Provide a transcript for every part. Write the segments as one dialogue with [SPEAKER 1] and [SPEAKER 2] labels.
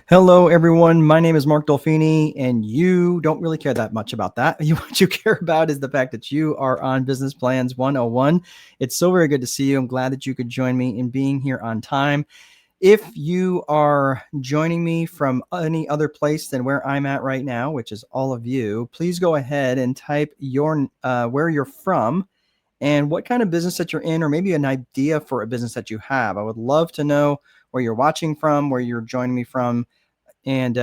[SPEAKER 1] Hello, everyone. My name is Mark Dolfini, and you don't really care that much about that. What you care about is the fact that you are on Business Plans 101. It's so very good to see you. I'm glad that you could join me in being here on time. If you are joining me from any other place than where I'm at right now, which is all of you, please go ahead and type your where you're from and what kind of business that you're in, or maybe an idea for a business that you have. I would love to know where you're watching from, where you're joining me from, and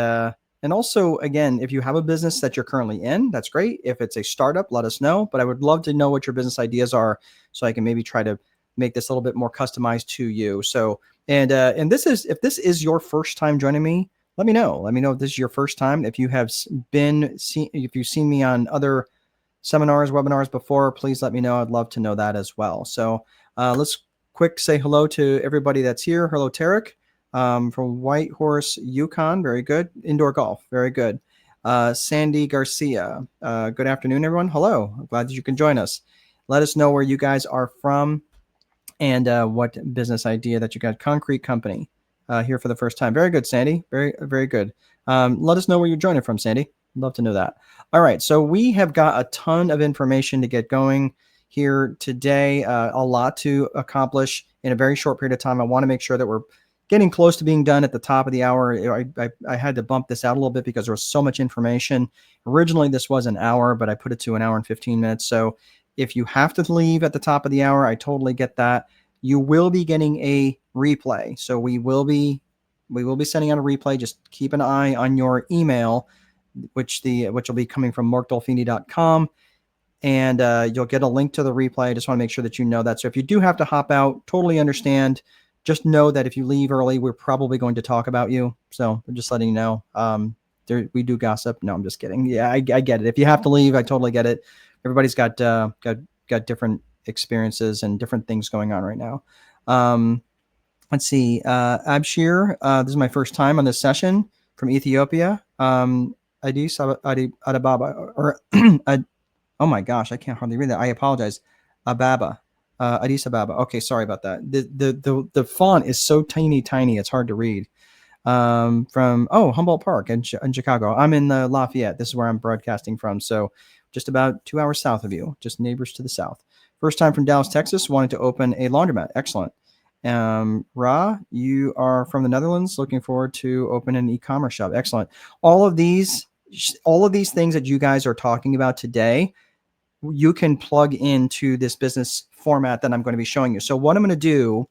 [SPEAKER 1] also, again, if you have a business that you're currently in, that's great. If it's a startup, let us know. But I would love to know what your business ideas are, so I can maybe try to make this a little bit more customized to you. So, and this is, if this is your first time joining me, let me know. Let me know if this is your first time. If you have if you've seen me on other seminars, webinars before, please let me know. I'd love to know that as well. So let's quick say hello to everybody that's here. Hello, Tarek from Whitehorse, Yukon. Very good. Indoor golf. Very good. Sandy Garcia. Good afternoon, everyone. Hello. I'm glad that you can join us. Let us know where you guys are from and what business idea that you got. Concrete Company here for the first time. Very good, Sandy. Very, very good. Let us know where you're joining from, Sandy. Love to know that. All right. So we have got a ton of information to get going here today, a lot to accomplish in a very short period of time. I want to make sure that we're getting close to being done at the top of the hour. I had to bump this out a little bit because there was so much information. Originally, this was an hour, but I put it to an hour and 15 minutes. So if you have to leave at the top of the hour, I totally get that. You will be getting a replay. So we will be sending out a replay. Just keep an eye on your email, which will be coming from markdolfini.com. And you'll get a link to the replay. I just want to make sure that you know that. So if you do have to hop out, totally understand. Just know that if you leave early, we're probably going to talk about you. So I'm just letting you know. We do gossip. No, I'm just kidding. Yeah, I get it. If you have to leave, I totally get it. Everybody's got different experiences and different things going on right now. Let's see. Abshir, this is my first time on this session from Ethiopia. Addis Ababa, or oh my gosh, I can't hardly read that. I apologize. Ababa. Addis Ababa. Okay, sorry about that. The font is so tiny, it's hard to read. From Humboldt Park in Chicago. I'm in Lafayette. This is where I'm broadcasting from. So just about 2 hours south of you, just neighbors to the south. First time from Dallas, Texas. Wanted to open a laundromat. Excellent. Ra, you are from the Netherlands. Looking forward to open an e-commerce shop. Excellent. All of these things that you guys are talking about today, you can plug into this business format that I'm going to be showing you. So what I'm going to do,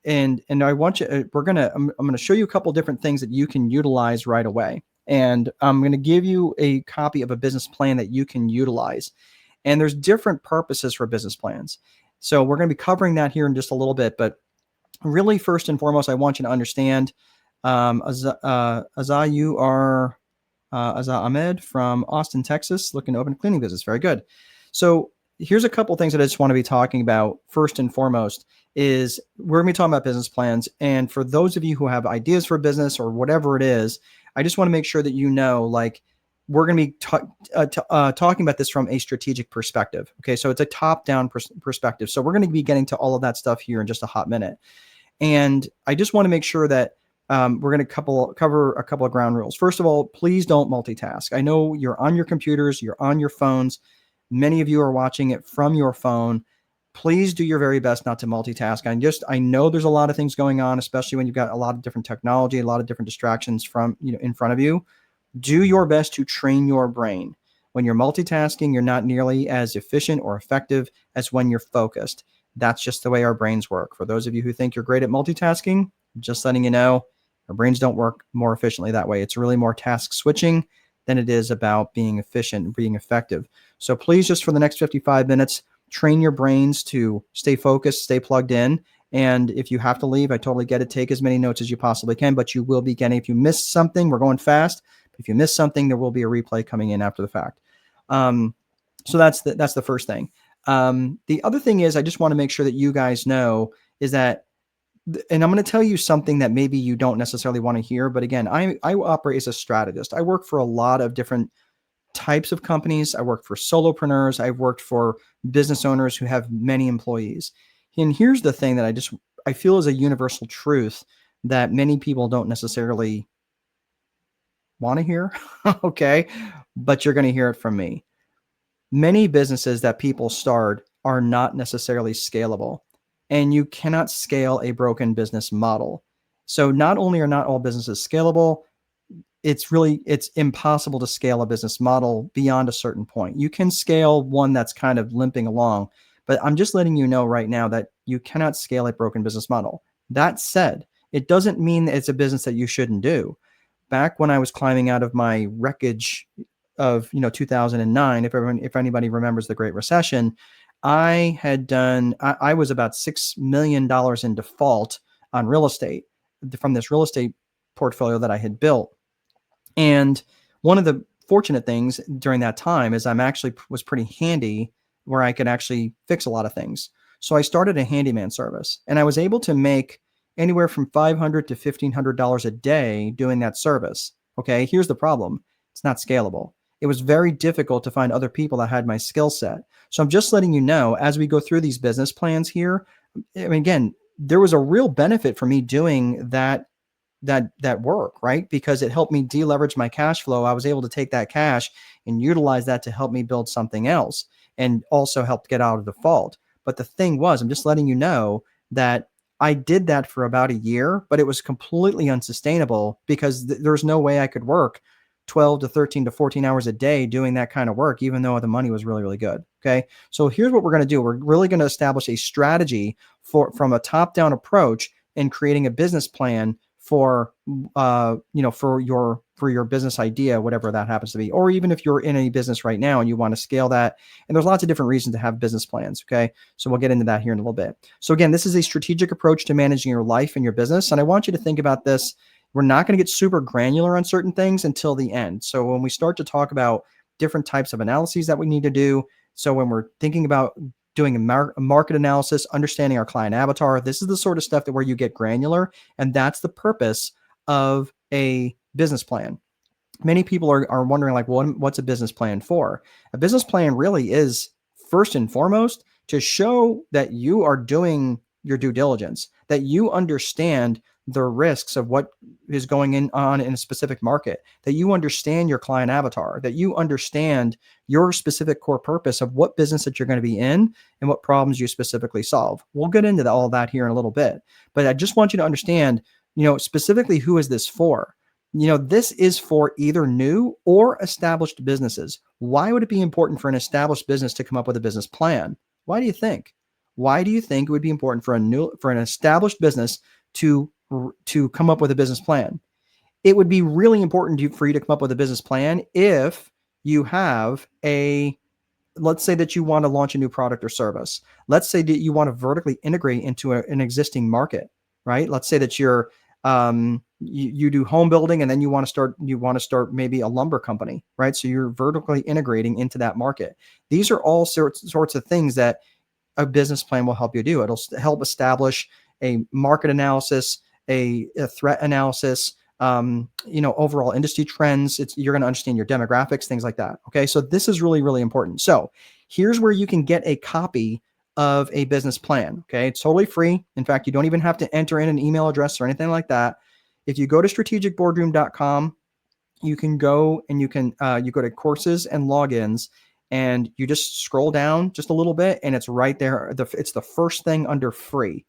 [SPEAKER 1] and I want you, I'm going to show you a couple different things that you can utilize right away. And I'm going to give you a copy of a business plan that you can utilize. And there's different purposes for business plans. So we're going to be covering that here in just a little bit. But really, first and foremost, I want you to understand, Azza, you are Azza Ahmed from Austin, Texas, looking to open a cleaning business. Very good. So here's a couple things that I just want to be talking about. First and foremost is we're going to be talking about business plans. And for those of you who have ideas for business or whatever it is, I just want to make sure that you know, like, we're going to be talking about this from a strategic perspective. Okay, so it's a top-down perspective. So we're going to be getting to all of that stuff here in just a hot minute. And I just want to make sure that we're going to cover a couple of ground rules. First of all, please don't multitask. I know you're on your computers, you're on your phones. Many of you are watching it from your phone. Please do your very best not to multitask. I know there's a lot of things going on, especially when you've got a lot of different technology, a lot of different distractions in front of you. Do your best to train your brain. When you're multitasking, you're not nearly as efficient or effective as when you're focused. That's just the way our brains work. For those of you who think you're great at multitasking, just letting you know, our brains don't work more efficiently that way. It's really more task switching than it is about being efficient and being effective. So please, just for the next 55 minutes, train your brains to stay focused, stay plugged in. And if you have to leave, I totally get it. Take as many notes as you possibly can, but you will be getting, if you miss something, we're going fast. If you miss something, there will be a replay coming in after the fact. So that's the first thing. The other thing is, I just want to make sure that you guys know is that, and I'm going to tell you something that maybe you don't necessarily want to hear, but again, I operate as a strategist. I work for a lot of different types of companies. I work for solopreneurs. I've worked for business owners who have many employees. And here's the thing that I feel is a universal truth that many people don't necessarily want to hear. Okay. But you're going to hear it from me. Many businesses that people start are not necessarily scalable, and you cannot scale a broken business model. So not only are not all businesses scalable, it's impossible to scale a business model beyond a certain point. You can scale one that's kind of limping along, but I'm just letting you know right now that you cannot scale a broken business model. That said, it doesn't mean that it's a business that you shouldn't do. Back when I was climbing out of my wreckage of 2009, if anybody remembers the Great Recession, I was about $6 million in default on real estate from this real estate portfolio that I had built. And one of the fortunate things during that time is I'm actually was pretty handy where I could actually fix a lot of things. So I started a handyman service, and I was able to make anywhere from $500 to $1,500 a day doing that service. Okay, here's the problem. It's not scalable. It was very difficult to find other people that had my skill set. So I'm just letting you know, as we go through these business plans here, I mean, again, there was a real benefit for me doing that work, right? Because it helped me deleverage my cash flow. I was able to take that cash and utilize that to help me build something else, and also helped get out of default. But the thing was, I'm just letting you know that I did that for about a year, but it was completely unsustainable because there's no way I could work 12 to 13 to 14 hours a day doing that kind of work, even though the money was really, really good. Okay. So here's what we're going to do. We're really going to establish a strategy from a top-down approach in creating a business plan for for your business idea, whatever that happens to be, or even if you're in a business right now and you want to scale that. And there's lots of different reasons to have business plans. Okay, so we'll get into that here in a little bit. So again, this is a strategic approach to managing your life and your business, and I want you to think about this. We're not going to get super granular on certain things until the end. So when we start to talk about different types of analyses that we need to do, so when we're thinking about doing a market analysis, understanding our client avatar, this is the sort of stuff that where you get granular, and that's the purpose of a business plan. Many people are wondering, like, what's a business plan for? A business plan really is, first and foremost, to show that you are doing your due diligence, that you understand the risks of what is going on in a specific market, that you understand your client avatar, that you understand your specific core purpose of what business that you're going to be in and what problems you specifically solve. We'll get into all that here in a little bit, but I just want you to understand, specifically, who is this for? This is for either new or established businesses. Why would it be important for an established business to come up with a business plan? Why do you think? Why do you think it would be important for an established business to come up with a business plan? It would be really important for you to come up with a business plan if you have let's say that you want to launch a new product or service. Let's say that you want to vertically integrate into an existing market, right? Let's say that you do home building, and then you want to start maybe a lumber company, right? So you're vertically integrating into that market. These are all sorts of things that a business plan will help you do. It'll help establish a market analysis, a threat analysis, overall industry trends. You're going to understand your demographics, things like that. Okay. So this is really, really important. So here's where you can get a copy of a business plan. Okay. It's totally free. In fact, you don't even have to enter in an email address or anything like that. If you go to strategicboardroom.com, you can go and you go to courses and logins, and you just scroll down just a little bit, and it's right there. It's the first thing under free.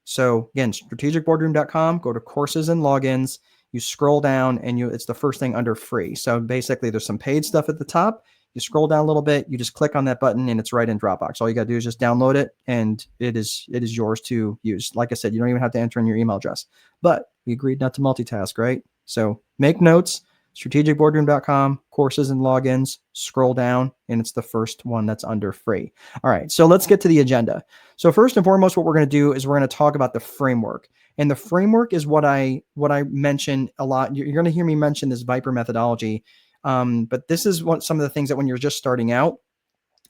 [SPEAKER 1] So again, strategicboardroom.com, go to courses and logins, you scroll down, and it's the first thing under free. So basically there's some paid stuff at the top. You scroll down a little bit, you just click on that button, and it's right in Dropbox. All you got to do is just download it, and it is yours to use. Like I said, you don't even have to enter in your email address, but we agreed not to multitask, right? So make notes, strategicboardroom.com, courses and logins, scroll down, and it's the first one that's under free. All right, so let's get to the agenda. So first and foremost, what we're going to do is we're going to talk about the framework. And the framework is what I mention a lot. You're going to hear me mention this Viper methodology. But this is some of the things that when you're just starting out,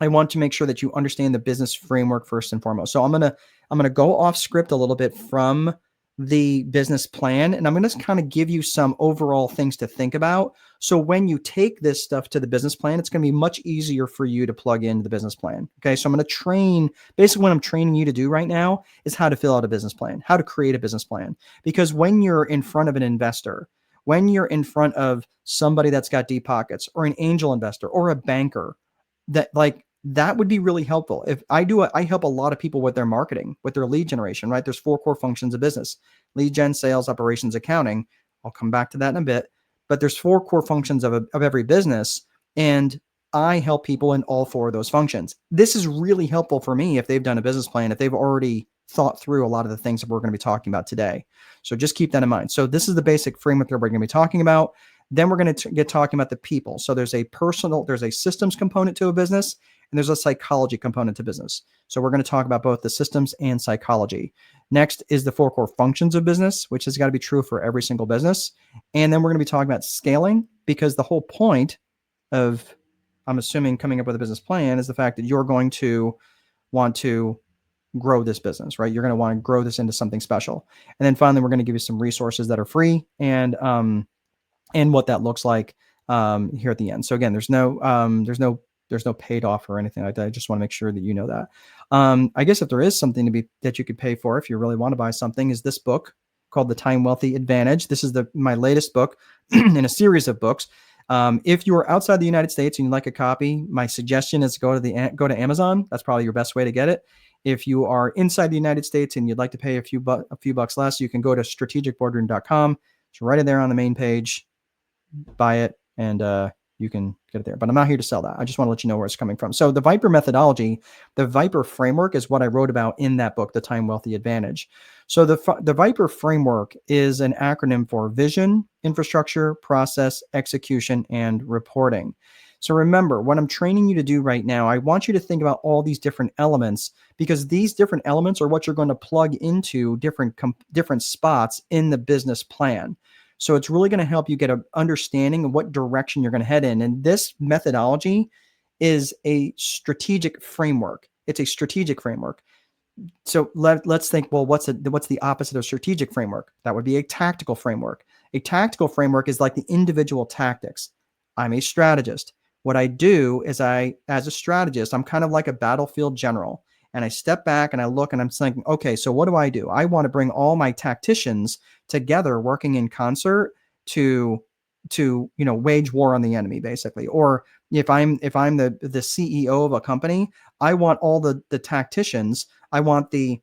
[SPEAKER 1] I want to make sure that you understand the business framework first and foremost. So I'm gonna go off script a little bit from the business plan, and I'm going to kind of give you some overall things to think about. So when you take this stuff to the business plan, it's going to be much easier for you to plug into the business plan. Okay. So I'm going to basically what I'm training you to do right now is how to fill out a business plan, how to create a business plan. Because when you're in front of an investor, when you're in front of somebody that's got deep pockets, or an angel investor, or a banker, that would be really helpful. If I help a lot of people with their marketing, with their lead generation, right? There's 4 core functions of business: lead gen, sales, operations, accounting. I'll come back to that in a bit, but there's 4 core functions of every business. And I help people in all 4 of those functions. This is really helpful for me if they've done a business plan, if they've already thought through a lot of the things that we're going to be talking about today. So just keep that in mind. So this is the basic framework that we're going to be talking about. Then we're going to get talking about the people. So there's a systems component to a business, and there's a psychology component to business. So we're going to talk about both the systems and psychology. Next is the 4 core functions of business, which has got to be true for every single business. And then we're going to be talking about scaling, because the whole point of, I'm assuming, coming up with a business plan is the fact that you're going to want to grow this business, right? You're going to want to grow this into something special. And then finally, we're going to give you some resources that are free, and what that looks like here at the end. So again, there's no paid offer or anything like that. I just want to make sure that you know that. I guess if there is something that you could pay for, if you really want to buy something, is this book called The Time Wealthy Advantage. This is my latest book in a series of books. If you are outside the United States and you'd like a copy, my suggestion is go to Amazon. That's probably your best way to get it. If you are inside the United States and you'd like to pay a few bucks less, you can go to strategicboardroom.com. It's right in there on the main page. Buy it, and you can get it there. But I'm not here to sell that. I just want to let you know where it's coming from. So the Viper methodology, the Viper framework, is what I wrote about in that book, The Time Wealthy Advantage. So the Viper framework is an acronym for vision, infrastructure, process, execution, and reporting. So remember, what I'm training you to do right now, I want you to think about all these different elements, because these different elements are what you're going to plug into different spots in the business plan. So it's really going to help you get an understanding of what direction you're going to head in. And this methodology is a strategic framework. It's a strategic framework. So let's think, well, what's the opposite of strategic framework? That would be a tactical framework. A tactical framework is like the individual tactics. I'm a strategist. What I do is as a strategist, I'm kind of like a battlefield general. And I step back and I look and I'm thinking, okay, so what do? I want to bring all my tacticians together, working in concert to wage war on the enemy, basically. Or if I'm the CEO of a company, I want all the tacticians. I want the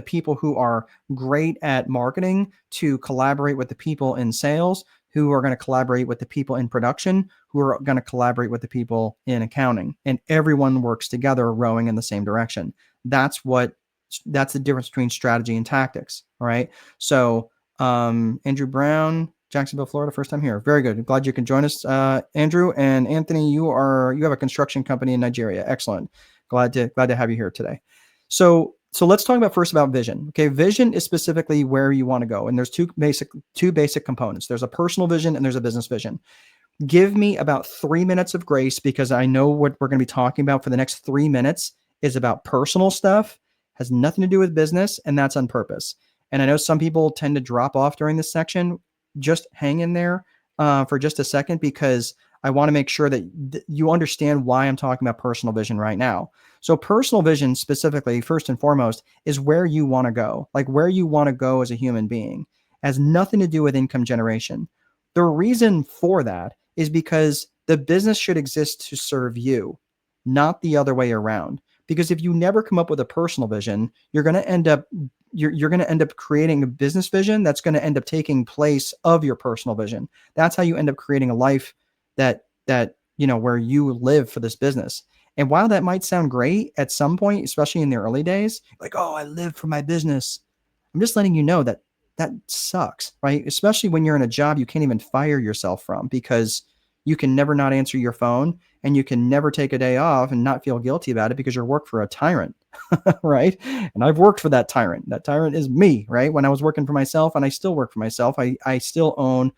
[SPEAKER 1] people who are great at marketing to collaborate with the people in sales, who are going to collaborate with the people in production, who are going to collaborate with the people in accounting, and everyone works together, rowing in the same direction. That's the difference between strategy and tactics. All right. So, Andrew Brown, Jacksonville, Florida, first time here. Very good. I'm glad you can join us, Andrew. And Anthony, you have a construction company in Nigeria. Excellent. Glad to have you here today. So let's talk about vision. Okay, vision is specifically where you want to go, and there's two basic components. There's a personal vision and there's a business vision. Give me about 3 minutes of grace, because I know what we're going to be talking about for the next 3 minutes is about personal stuff, has nothing to do with business, and that's on purpose. And I know some people tend to drop off during this section. Just hang in there for just a second, because I want to make sure that you understand why I'm talking about personal vision right now. So personal vision specifically, first and foremost, is where you want to go, like where you want to go as a human being. It has nothing to do with income generation. The reason for that is because the business should exist to serve you, not the other way around. Because if you never come up with a personal vision, you're going to end up creating a business vision that's going to end up taking place of your personal vision. That's how you end up creating a life that where you live for this business. And while that might sound great at some point, especially in the early days, like, oh, I live for my business, I'm just letting you know that sucks, right? Especially when you're in a job you can't even fire yourself from, because you can never not answer your phone, and you can never take a day off and not feel guilty about it because you work for a tyrant, right? And I've worked for that tyrant. That tyrant is me, right? When I was working for myself, and I still work for myself, I still own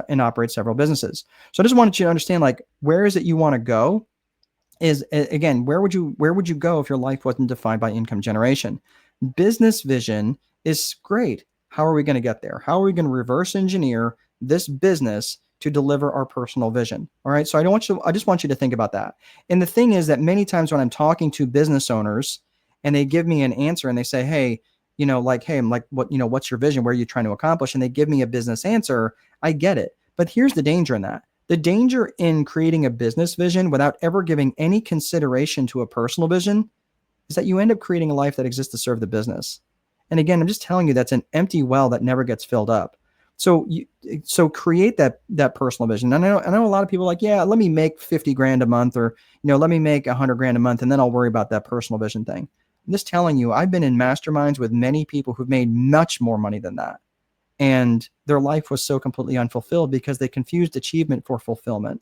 [SPEAKER 1] and operate several businesses. So I just wanted you to understand, like, where is it you want to go? Is, again, where would you go if your life wasn't defined by income generation? Business vision is great. How are we going to get there? How are we going to reverse engineer this business to deliver our personal vision? All right. So I just want you to think about that. And the thing is that many times when I'm talking to business owners and they give me an answer and they say, hey, like, hey, I'm like, what's your vision? Where are you trying to accomplish? And they give me a business answer. I get it. But here's the danger in that. The danger in creating a business vision without ever giving any consideration to a personal vision is that you end up creating a life that exists to serve the business. And again, I'm just telling you, that's an empty well that never gets filled up. So create that personal vision. And I know a lot of people are like, yeah, let me make 50 grand a month, or let me make 100 grand a month, and then I'll worry about that personal vision thing. I'm just telling you, I've been in masterminds with many people who've made much more money than that, and their life was so completely unfulfilled because they confused achievement for fulfillment.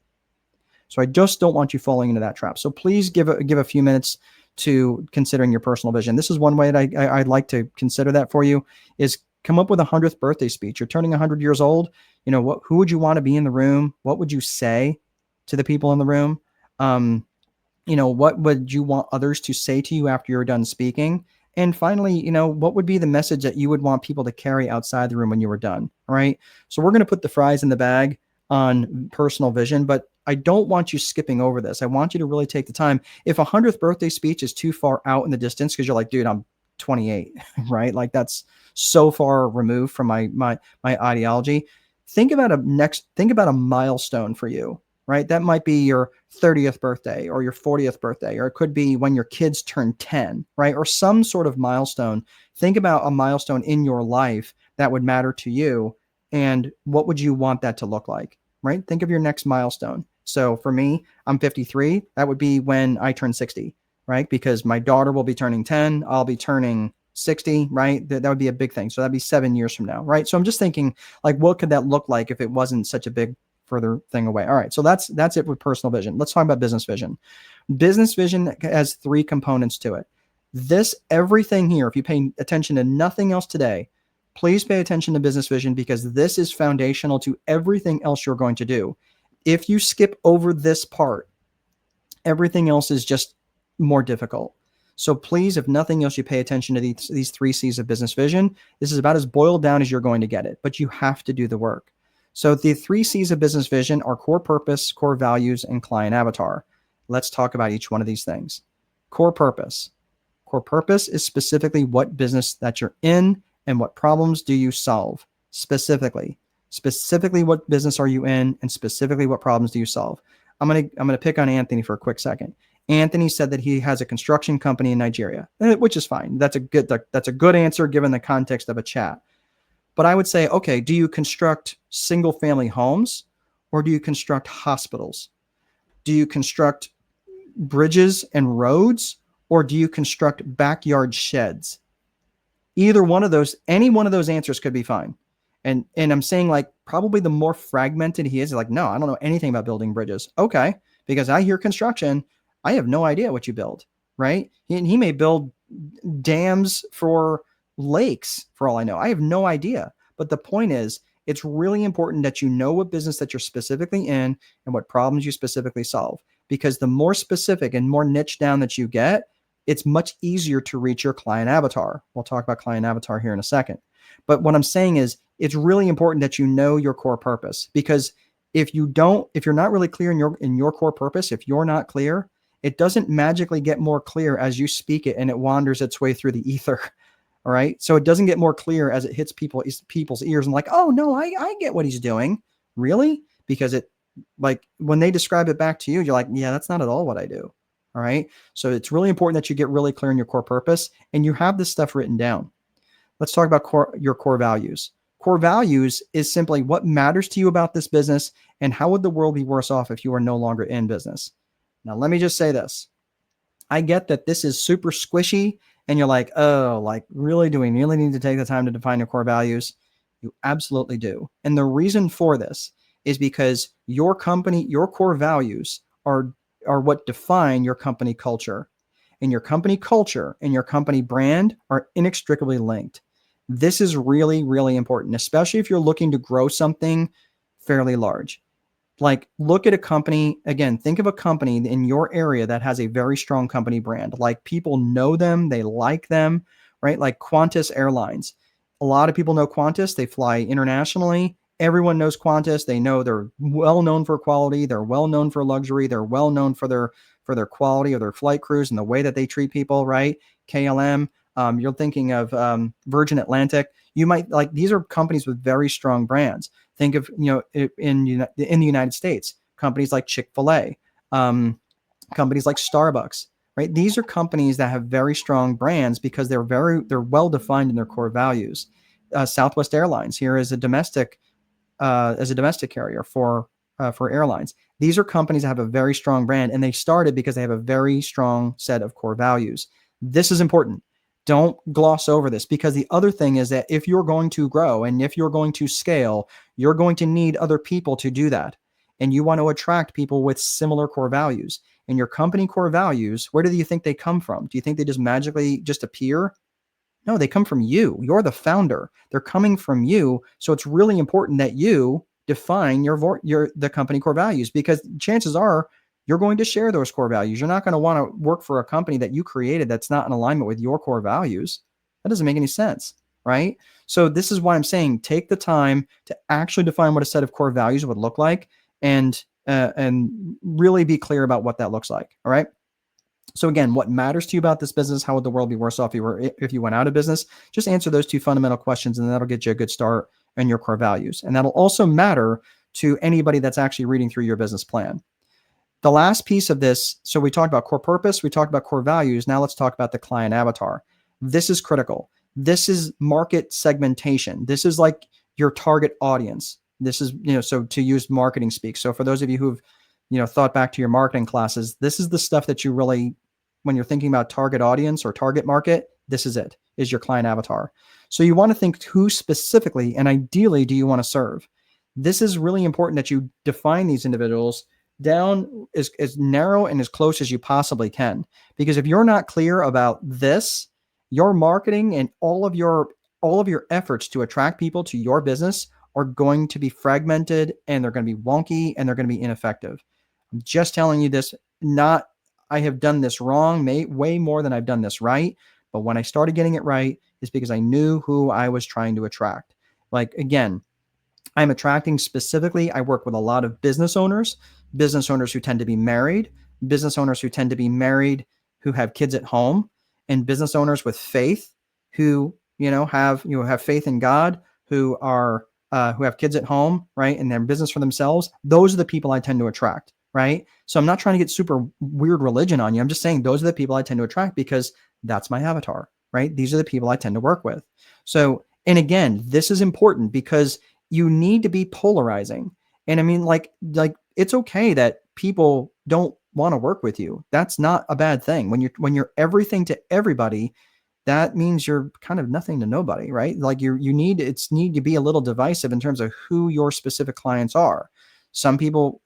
[SPEAKER 1] So I just don't want you falling into that trap. So please give a few minutes to considering your personal vision. This is one way that I'd like to consider that for you, is come up with a 100th birthday speech. You're turning 100 years old. Who would you want to be in the room? What would you say to the people in the room? What would you want others to say to you after you're done speaking? And finally, what would be the message that you would want people to carry outside the room when you were done? All right. So we're going to put the fries in the bag on personal vision, but I don't want you skipping over this. I want you to really take the time. If a 100th birthday speech is too far out in the distance, because you're like, dude, I'm 28, right? Like that's so far removed from my ideology. Think about a milestone for you, right? That might be your 30th birthday or your 40th birthday, or it could be when your kids turn 10, right? Or some sort of milestone. Think about a milestone in your life that would matter to you, and what would you want that to look like, right? Think of your next milestone. So for me, I'm 53. That would be when I turn 60, right? Because my daughter will be turning 10. I'll be turning 60, right? That would be a big thing. So that'd be 7 years from now, right? So I'm just thinking, like, what could that look like if it wasn't such a big further thing away? All right. So that's it with personal vision. Let's talk about business vision. Business vision has 3 components to it. Everything here, if you pay attention to nothing else today, please pay attention to business vision, because this is foundational to everything else you're going to do. If you skip over this part, everything else is just more difficult. So please, if nothing else, you pay attention to these 3 C's of business vision. This is about as boiled down as you're going to get it, but you have to do the work. So the 3 C's of business vision are core purpose, core values, and client avatar. Let's talk about each one of these things. Core purpose. Core purpose is specifically what business that you're in and what problems do you solve specifically. Specifically, what business are you in, and specifically what problems do you solve? I'm gonna pick on Anthony for a quick second. Anthony said that he has a construction company in Nigeria, which is fine. That's a good answer given the context of a chat. But I would say, okay, do you construct single family homes, or do you construct hospitals? Do you construct bridges and roads, or do you construct backyard sheds? Either one of those, any one of those answers could be fine. And I'm saying, like, probably the more fragmented he is, like, no, I don't know anything about building bridges. Okay, because I hear construction, I have no idea what you build, right? He may build dams for lakes, for all I know. I have no idea. But the point is, it's really important that you know what business that you're specifically in and what problems you specifically solve. Because the more specific and more niche down that you get, it's much easier to reach your client avatar. We'll talk about client avatar here in a second. But what I'm saying is, it's really important that you know your core purpose, because if you're not really clear in your core purpose, if you're not clear, it doesn't magically get more clear as you speak it and it wanders its way through the ether. All right. So it doesn't get more clear as it hits people's ears and like, oh no, I get what he's doing. Really? Because it, like, when they describe it back to you, you're like, yeah, that's not at all what I do. All right. So it's really important that you get really clear in your core purpose and you have this stuff written down. Let's talk about your core values. Core values is simply what matters to you about this business and how would the world be worse off if you are no longer in business. Now, let me just say this. I get that this is super squishy and you're like, oh, like, really, do we really need to take the time to define your core values? You absolutely do. And the reason for this is because your core values are what define your company culture. And your company culture and your company brand are inextricably linked. This is really, really important, especially if you're looking to grow something fairly large. Like, look at a company, again, think of a company in your area that has a very strong company brand. Like, people know them, they like them, right? Like Qantas Airlines. A lot of people know Qantas. They fly internationally. Everyone knows Qantas. They know they're well known for quality. They're well known for luxury. They're well known for their quality of their flight crews and the way that they treat people, right? KLM. You're thinking of Virgin Atlantic. You might like, these are companies with very strong brands. Think of, in the United States, companies like Chick-fil-A, companies like Starbucks, right? These are companies that have very strong brands because they're well defined in their core values. Southwest Airlines here is a domestic carrier for airlines. These are companies that have a very strong brand, and they started because they have a very strong set of core values. This is important. Don't gloss over this, because the other thing is that if you're going to grow and if you're going to scale, you're going to need other people to do that. And you want to attract people with similar core values. And your company core values, where do you think they come from? Do you think they just magically just appear? No, they come from you. You're the founder. They're coming from you. So it's really important that you define the company core values, because chances are you're going to share those core values. You're not going to want to work for a company that you created that's not in alignment with your core values. That doesn't make any sense, right? So this is why I'm saying take the time to actually define what a set of core values would look like, and really be clear about what that looks like. All right. So again, what matters to you about this business? How would the world be worse off if you went out of business? Just answer those two fundamental questions, and that'll get you a good start in your core values. And that'll also matter to anybody that's actually reading through your business plan. The last piece of this, so we talked about core purpose, we talked about core values. Now let's talk about the client avatar. This is critical. This is market segmentation. This is like your target audience. This is, so to use marketing speak. So for those of you who've, thought back to your marketing classes, this is the stuff that you really, when you're thinking about target audience or target market, this is it, is your client avatar. So you want to think who specifically and ideally do you want to serve. This is really important that you define these individuals down as narrow and as close as you possibly can. Because if you're not clear about this, your marketing and all of your efforts to attract people to your business are going to be fragmented, and they're going to be wonky, and they're going to be ineffective. I'm just telling you this, not I have done this wrong, way more than I've done this right. But when I started getting it right, is because I knew who I was trying to attract. Like, again, I'm attracting specifically, I work with a lot of business owners who tend to be married, business owners who tend to be married, who have kids at home, and business owners with faith who, have faith in God, who have kids at home, right? And they're in business for themselves. Those are the people I tend to attract, right? So I'm not trying to get super weird religion on you. I'm just saying those are the people I tend to attract because that's my avatar, right? These are the people I tend to work with. So, and again, this is important because you need to be polarizing. And I mean, like it's okay that people don't want to work with you. That's not a bad thing. When you're everything to everybody, that means you're kind of nothing to nobody, right? Like you need to be a little divisive in terms of who your specific clients are. Some people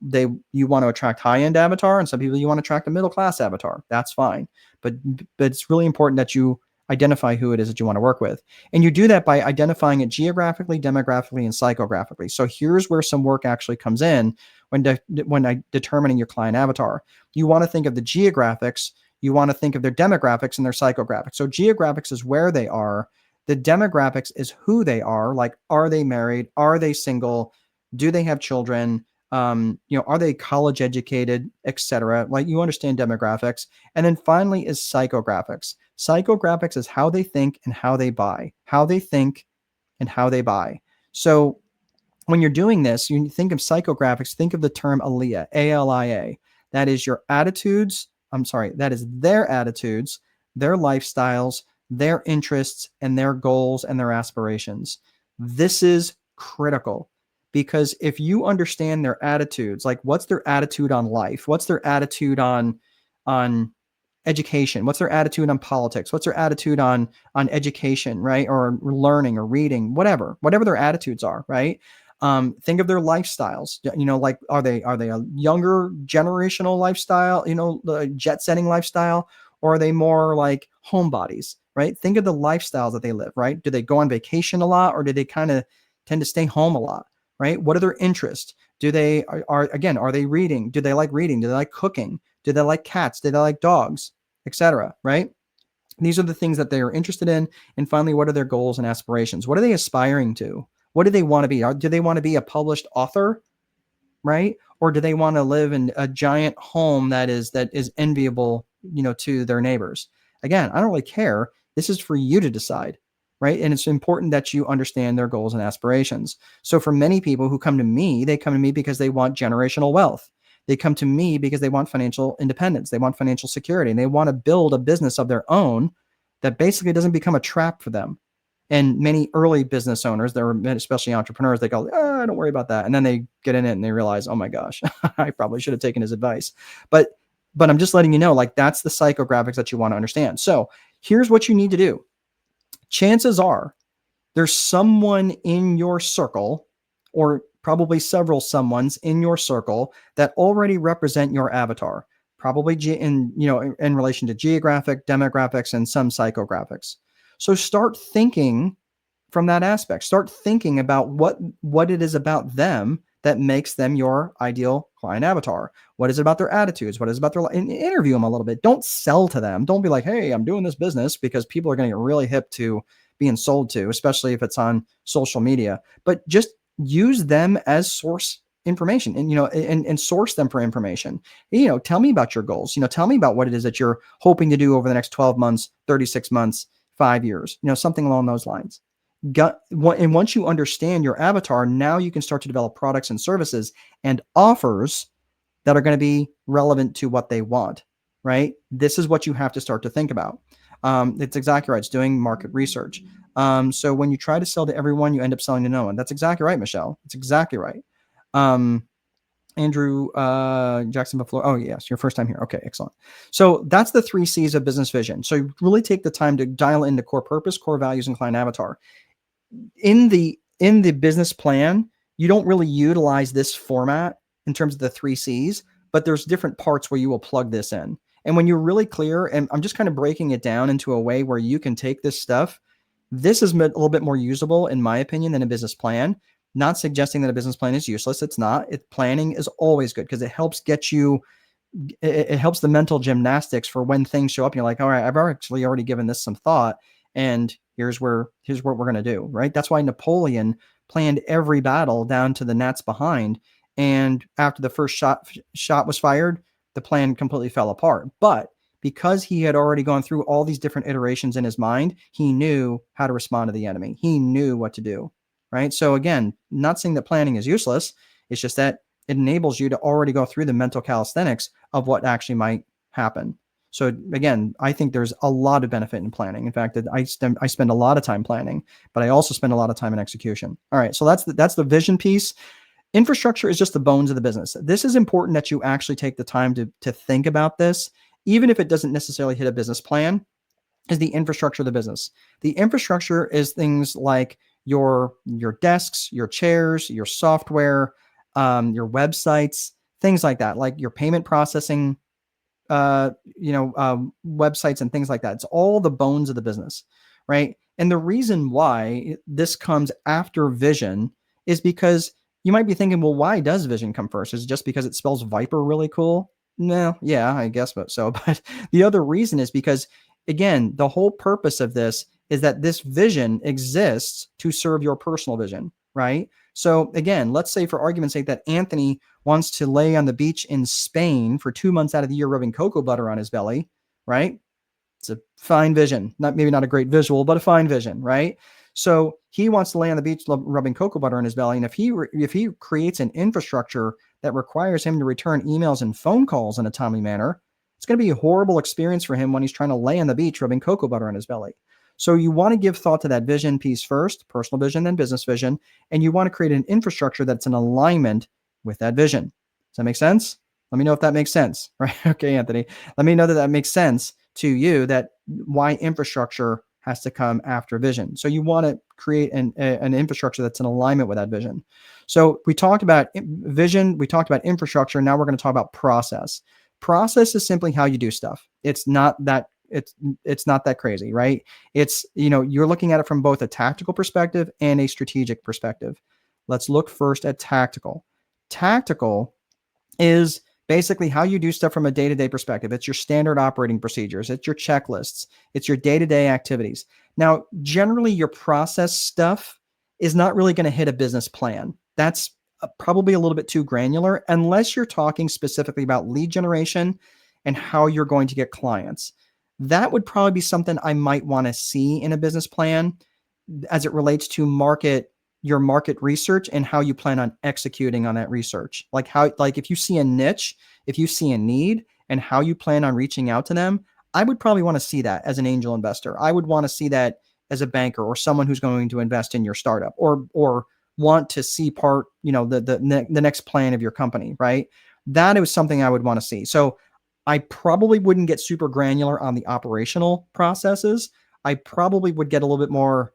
[SPEAKER 1] you want to attract high-end avatar, and some people you want to attract a middle-class avatar. That's fine. But it's really important that you identify who it is that you want to work with. And you do that by identifying it geographically, demographically, and psychographically. So here's where some work actually comes in when determining your client avatar. You want to think of the geographics, you want to think of their demographics and their psychographics. So geographics is where they are. The demographics is who they are. Like, are they married? Are they single? Do they have children? Are they college educated, etc.? Like, you understand demographics. And then finally is psychographics. Psychographics is how they think and how they buy. How they think and how they buy. So when you're doing this, you think of psychographics, think of the term ALIA, A-L-I-A. That is your attitudes. That is their attitudes, their lifestyles, their interests, and their goals and their aspirations. This is critical because if you understand their attitudes, like what's their attitude on life, what's their attitude on education, what's their attitude on politics, what's their attitude on education, right, or learning or reading, whatever their attitudes are, right? Think of their lifestyles. Like are they a younger generational lifestyle, the jet setting lifestyle, or are they more like homebodies, right? Think of the lifestyles that they live, right? Do they go on vacation a lot, or do they kind of tend to stay home a lot, right? What are their interests? Do they are they reading? Do they like reading? Do they like cooking? Do they like cats? Do they like dogs, etc., right? These are the things that they are interested in. And finally, what are their goals and aspirations? What are they aspiring to? What do they want to be? Do they want to be a published author, right? Or do they want to live in a giant home that is enviable, to their neighbors? Again, I don't really care. This is for you to decide, right? And it's important that you understand their goals and aspirations. So for many people who come to me, they come to me because they want generational wealth. They come to me because they want financial independence. They want financial security, and they want to build a business of their own that basically doesn't become a trap for them. And many early business owners, especially entrepreneurs, they go, oh, don't worry about that. And then they get in it and they realize, oh my gosh, I probably should have taken his advice. But I'm just letting you know, like, that's the psychographics that you want to understand. So here's what you need to do. Chances are there's someone in your circle, or probably several someones in your circle, that already represent your avatar, probably in relation to geographic, demographics, and some psychographics. So start thinking from that aspect. Start thinking about what it is about them that makes them your ideal client avatar. What is it about their attitudes? What is it about their, interview them a little bit. Don't sell to them. Don't be like, hey, I'm doing this business, because people are going to get really hip to being sold to, especially if it's on social media. But just use them as source information, and source them for information. Tell me about your goals. Tell me about what it is that you're hoping to do over the next 12 months, 36 months, 5 years, something along those lines. And once you understand your avatar, now you can start to develop products and services and offers that are going to be relevant to what they want, right? This is what you have to start to think about. It's exactly right. It's doing market research. So when you try to sell to everyone, you end up selling to no one. That's exactly right, Michelle. It's exactly right. Andrew Jackson Buffalo. Oh, yes, your first time here. Okay, excellent. So that's the 3 C's of business vision. So you really take the time to dial into core purpose, core values, and client avatar. In the business plan, you don't really utilize this format in terms of the 3 C's, but there's different parts where you will plug this in. And when you're really clear, and I'm just kind of breaking it down into a way where you can take this stuff, this is a little bit more usable, in my opinion, than a business plan. Not suggesting that a business plan is useless. It's not. Planning is always good because it helps get you, it helps the mental gymnastics for when things show up. And you're like, all right, I've actually already given this some thought, and here's what we're going to do, right? That's why Napoleon planned every battle down to the gnats behind. And after the first shot was fired, the plan completely fell apart. But because he had already gone through all these different iterations in his mind, he knew how to respond to the enemy. He knew what to do, right? So again, not saying that planning is useless. It's just that it enables you to already go through the mental calisthenics of what actually might happen. So again, I think there's a lot of benefit in planning. In fact, I spend a lot of time planning, but I also spend a lot of time in execution. All right, so that's the vision piece. Infrastructure is just the bones of the business. This is important that you actually take the time to think about this, even if it doesn't necessarily hit a business plan. Is the infrastructure of the business. The infrastructure is things like your desks, your chairs, your software, your websites, things like that, like your payment processing, websites and things like that. It's all the bones of the business, right? And the reason why this comes after vision is because you might be thinking, well, why does vision come first? Is it just because it spells Viper really cool? No, yeah, I guess so. But the other reason is because, again, the whole purpose of this is that this vision exists to serve your personal vision, right? So again, let's say for argument's sake that Anthony wants to lay on the beach in Spain for 2 months out of the year rubbing cocoa butter on his belly, right? It's a fine vision. Maybe not a great visual, but a fine vision, right? So he wants to lay on the beach rubbing cocoa butter on his belly. And if he creates an infrastructure that requires him to return emails and phone calls in a timely manner, it's going to be a horrible experience for him when he's trying to lay on the beach rubbing cocoa butter on his belly. So you want to give thought to that vision piece first, personal vision, then business vision, and you want to create an infrastructure that's in alignment with that vision. Does that make sense? Let me know if that makes sense, right? Okay, Anthony. Let me know that makes sense to you, that why infrastructure has to come after vision. So you want to create an infrastructure that's in alignment with that vision. So we talked about vision, we talked about infrastructure. Now we're going to talk about process. Process is simply how you do stuff. It's not that crazy, right? It's, you're looking at it from both a tactical perspective and a strategic perspective. Let's look first at tactical. Tactical is basically how you do stuff from a day-to-day perspective. It's your standard operating procedures. It's your checklists. It's your day-to-day activities. Now, generally, your process stuff is not really going to hit a business plan. That's probably a little bit too granular, unless you're talking specifically about lead generation and how you're going to get clients. That would probably be something I might want to see in a business plan as it relates to your market research and how you plan on executing on that research. Like if you see a niche, if you see a need and how you plan on reaching out to them, I would probably want to see that as an angel investor. I would want to see that as a banker or someone who's going to invest in your startup or want to see the next plan of your company, right? That is something I would want to see. So I probably wouldn't get super granular on the operational processes. I probably would get a little bit more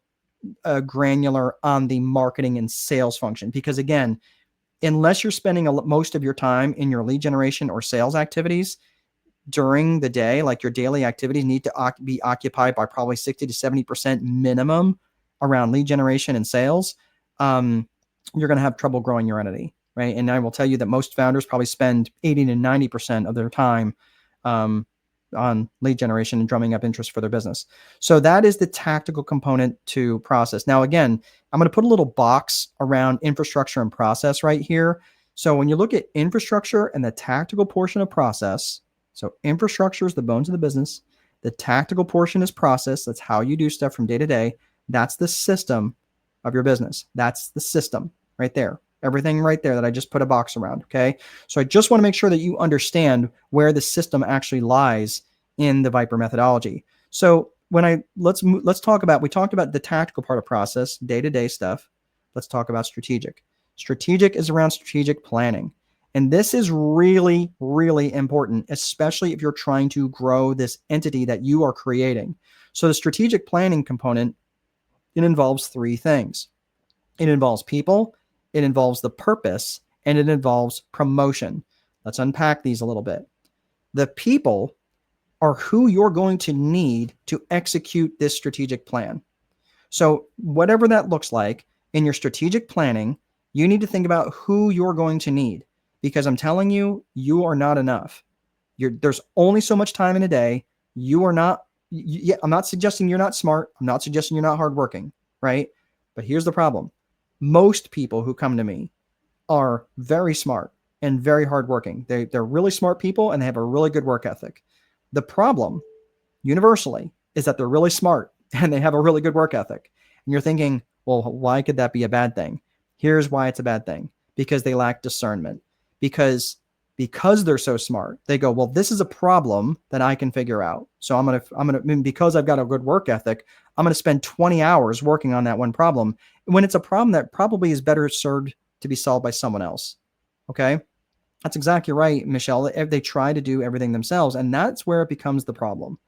[SPEAKER 1] granular on the marketing and sales function, because again, unless you're spending most of your time in your lead generation or sales activities during the day, like your daily activities need to be occupied by probably 60 to 70% minimum around lead generation and sales, you're going to have trouble growing your entity, right? And I will tell you that most founders probably spend 80 to 90% of their time on lead generation and drumming up interest for their business. So that is the tactical component to process. Now, again, I'm going to put a little box around infrastructure and process right here. So when you look at infrastructure and the tactical portion of process, so infrastructure is the bones of the business. The tactical portion is process. That's how you do stuff from day to day. That's the system of your business. That's the system right there. Everything right there that I just put a box around. Okay. So I just want to make sure that you understand where the system actually lies in the Viper methodology. So let's talk about, we talked about the tactical part of process, day-to-day stuff. Let's talk about strategic. Strategic is around strategic planning. And this is really, really important, especially if you're trying to grow this entity that you are creating. So the strategic planning component, it involves three things. It involves people, it involves the purpose, and it involves promotion. Let's unpack these a little bit. The people are who you're going to need to execute this strategic plan. So whatever that looks like in your strategic planning, you need to think about who you're going to need, because I'm telling you, you are not enough. There's only so much time in a day. You are not, I'm not suggesting you're not smart. I'm not suggesting you're not hardworking, right? But here's the problem. Most people who come to me are very smart and very hardworking. They're really smart people and they have a really good work ethic. The problem, universally, is that they're really smart and they have a really good work ethic. And you're thinking, well, why could that be a bad thing? Here's why it's a bad thing. Because they lack discernment. Because they're so smart, they go, well, this is a problem that I can figure out. So I'm gonna because I've got a good work ethic, I'm gonna spend 20 hours working on that one problem when it's a problem that probably is better served to be solved by someone else. Okay. That's exactly right, Michelle. They try to do everything themselves, and that's where it becomes the problem.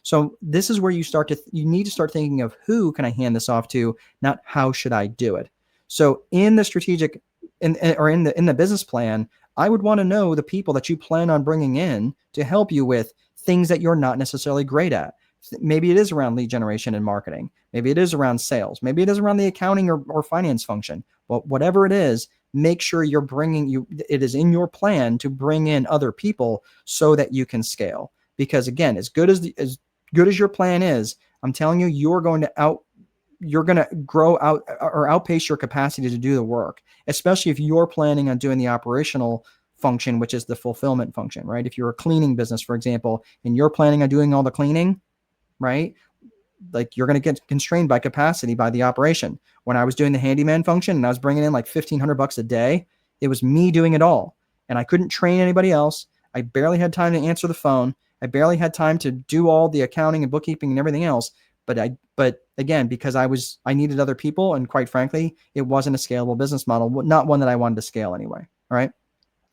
[SPEAKER 1] So this is where you need to start thinking of who can I hand this off to, not how should I do it. So in the strategic, in the business plan, I would want to know the people that you plan on bringing in to help you with things that you're not necessarily great at. Maybe it is around lead generation and marketing. Maybe it is around sales. Maybe it is around the accounting or finance function. But whatever it is, make sure it is in your plan to bring in other people so that you can scale. Because again, as good as your plan is, I'm telling you, you're going to grow out or outpace your capacity to do the work, especially if you're planning on doing the operational function, which is the fulfillment function, right? If you're a cleaning business, for example, and you're planning on doing all the cleaning, right? Like you're going to get constrained by capacity by the operation. When I was doing the handyman function and I was bringing in like $1,500 a day, it was me doing it all. And I couldn't train anybody else. I barely had time to answer the phone. I barely had time to do all the accounting and bookkeeping and everything else. But again, because I needed other people, and quite frankly, it wasn't a scalable business model, not one that I wanted to scale anyway. All right.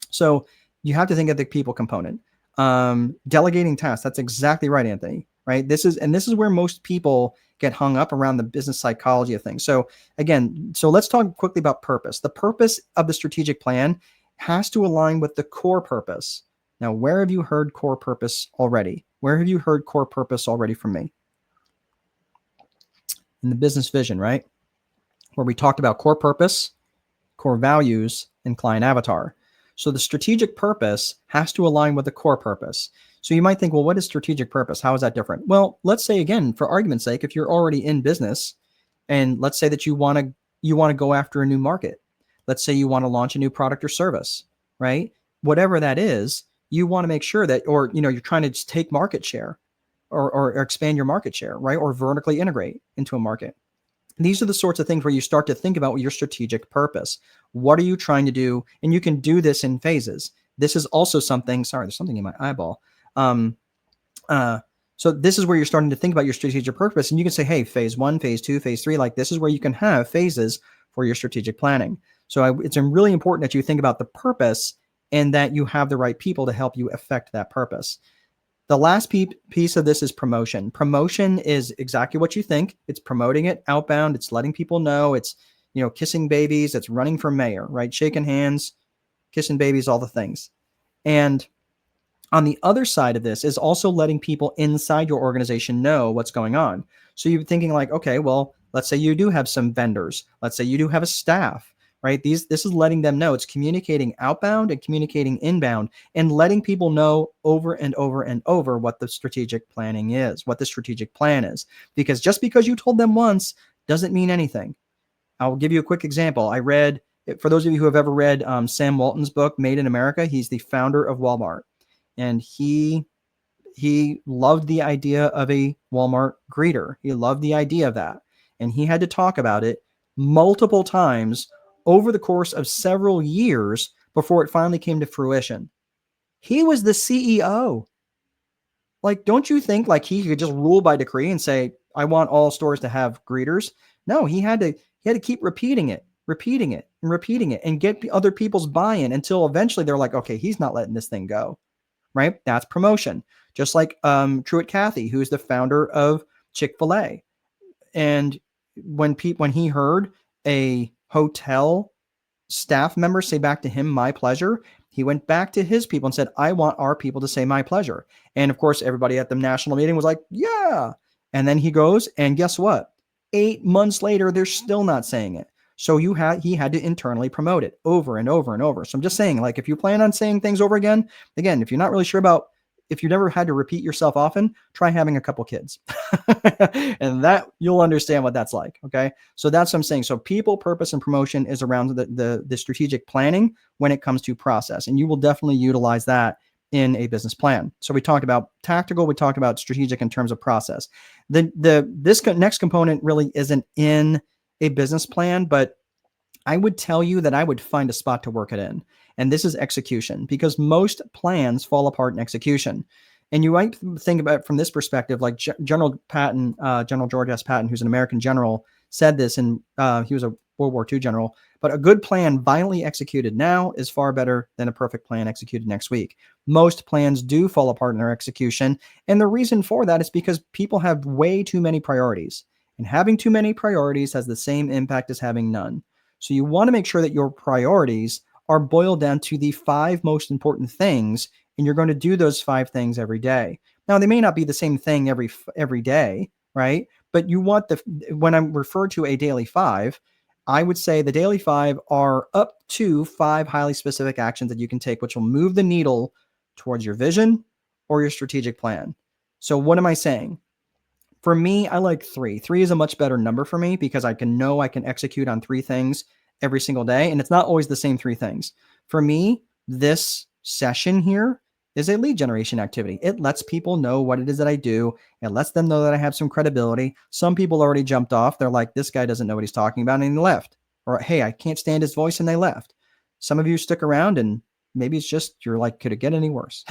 [SPEAKER 1] So you have to think of the people component. Delegating tasks. That's exactly right, Anthony. Right. This is where most people get hung up around the business psychology of things. So let's talk quickly about purpose. The purpose of the strategic plan has to align with the core purpose. Now, where have you heard core purpose already? Where have you heard core purpose already from me? In the business vision, right? Where we talked about core purpose, core values, and client avatar. So the strategic purpose has to align with the core purpose. So you might think, well, what is strategic purpose? How is that different? Well, let's say again, for argument's sake, if you're already in business and let's say that you want to go after a new market. Let's say you want to launch a new product or service, right? Whatever that is, you want to make sure that, or you're trying to just take market share, or expand your market share, right? Or vertically integrate into a market. These are the sorts of things where you start to think about your strategic purpose. What are you trying to do? And you can do this in phases. This is also something, sorry, there's something in my eyeball. Uh, so this is where you're starting to think about your strategic purpose. And you can say, hey, phase 1, phase 2, phase 3, like this is where you can have phases for your strategic planning. So it's really important that you think about the purpose and that you have the right people to help you affect that purpose. The last piece of this is promotion. Promotion is exactly what you think. It's promoting it outbound. It's letting people know. It's, kissing babies. It's running for mayor, right? Shaking hands, kissing babies, all the things. And on the other side of this is also letting people inside your organization know what's going on. So you're thinking like, okay, well, let's say you do have some vendors. Let's say you do have a staff, right? This is letting them know. It's communicating outbound and communicating inbound and letting people know over and over and over what the strategic planning is, what the strategic plan is. Because just because you told them once doesn't mean anything. I'll give you a quick example. I read, for those of you who have ever read Sam Walton's book, Made in America, he's the founder of Walmart. And he loved the idea of a Walmart greeter. He loved the idea of that. And he had to talk about it multiple times over the course of several years before it finally came to fruition. He was the CEO. Like, don't you think like he could just rule by decree and say, I want all stores to have greeters? No, he had to keep repeating it and get other people's buy-in until eventually they're like, okay, he's not letting this thing go. Right? That's promotion. Just like Truett Cathy, who's the founder of Chick-fil-A. And when he heard a hotel staff member say back to him, my pleasure, he went back to his people and said, I want our people to say my pleasure. And of course, everybody at the national meeting was like, yeah. And then he goes, and guess what? 8 months later, they're still not saying it. So he had to internally promote it over and over and over. So I'm just saying, like, if you plan on saying things over again, if you're not really sure about, if you never had to repeat yourself often, try having a couple kids and that you'll understand what that's like. Okay. So that's what I'm saying. So people, purpose, and promotion is around the strategic planning when it comes to process, and you will definitely utilize that in a business plan. So we talked about tactical, we talked about strategic in terms of process. This next component really isn't in a business plan, but I would tell you that I would find a spot to work it in. And this is execution, because most plans fall apart in execution. And you might think about it from this perspective, like General George S. Patton, who's an American general, said this, and he was a World War II general, but a good plan violently executed now is far better than a perfect plan executed next week. Most plans do fall apart in their execution. And the reason for that is because people have way too many priorities. And having too many priorities has the same impact as having none. So you want to make sure that your priorities are boiled down to the 5 most important things, and you're going to do those 5 things every day. Now, they may not be the same thing every day, right? But you want when I'm referred to a daily 5, I would say the daily 5 are up to 5 highly specific actions that you can take, which will move the needle towards your vision or your strategic plan. So what am I saying? For me, I like 3. 3 is a much better number for me because I can execute on 3 things every single day. And it's not always the same 3 things. For me, this session here is a lead generation activity. It lets people know what it is that I do. It lets them know that I have some credibility. Some people already jumped off. They're like, this guy doesn't know what he's talking about, and they left. Or, hey, I can't stand his voice, and they left. Some of you stick around, and maybe it's just, you're like, could it get any worse?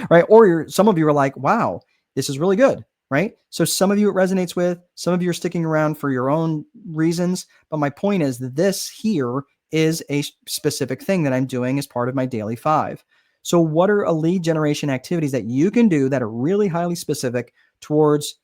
[SPEAKER 1] Right? Or some of you are like, wow, this is really good. Right? So some of you it resonates with, some of you are sticking around for your own reasons. But my point is that this here is a specific thing that I'm doing as part of my daily 5. So what are a lead generation activities that you can do that are really highly specific towards,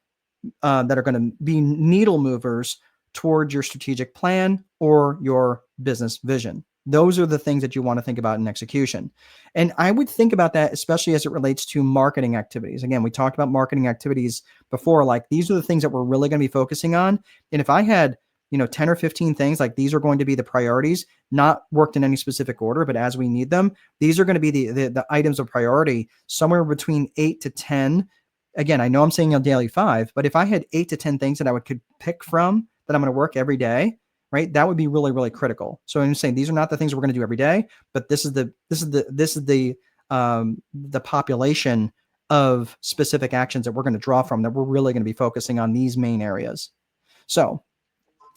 [SPEAKER 1] that are going to be needle movers towards your strategic plan or your business vision? Those are the things that you want to think about in execution. And I would think about that, especially as it relates to marketing activities. Again, we talked about marketing activities before, like these are the things that we're really going to be focusing on. And if I had, 10 or 15 things, like these are going to be the priorities, not worked in any specific order, but as we need them, these are going to be the items of priority, somewhere between 8 to 10. Again, I know I'm saying a daily 5, but if I had 8 to 10 things that I could pick from that I'm going to work every day, right? That would be really, really critical. So I'm saying these are not the things we're going to do every day, but this is the population of specific actions that we're going to draw from, that we're really going to be focusing on these main areas. So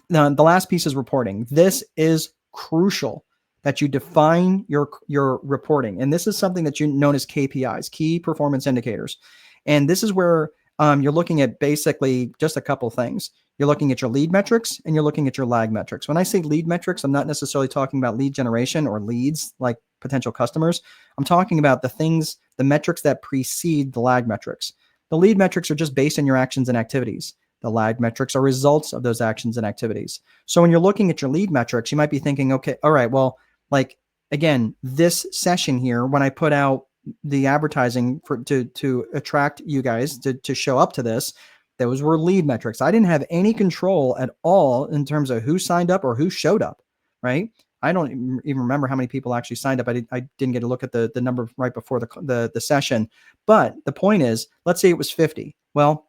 [SPEAKER 1] the last piece is reporting. This is crucial that you define your reporting. And this is something that you known as KPIs, key performance indicators. And this is where you're looking at basically just a couple things. You're looking at your lead metrics and you're looking at your lag metrics. When I say lead metrics, I'm not necessarily talking about lead generation or leads like potential customers. I'm talking about the metrics that precede the lag metrics. The lead metrics are just based on your actions and activities. The lag metrics are results of those actions and activities. So when you're looking at your lead metrics, you might be thinking, okay, all right, well, like, again, this session here, when I put out the advertising to attract you guys to show up to this, those were lead metrics. I didn't have any control at all in terms of who signed up or who showed up, right? I don't even remember how many people actually signed up. I didn't get to look at the number right before the session. But the point is, let's say it was 50. Well,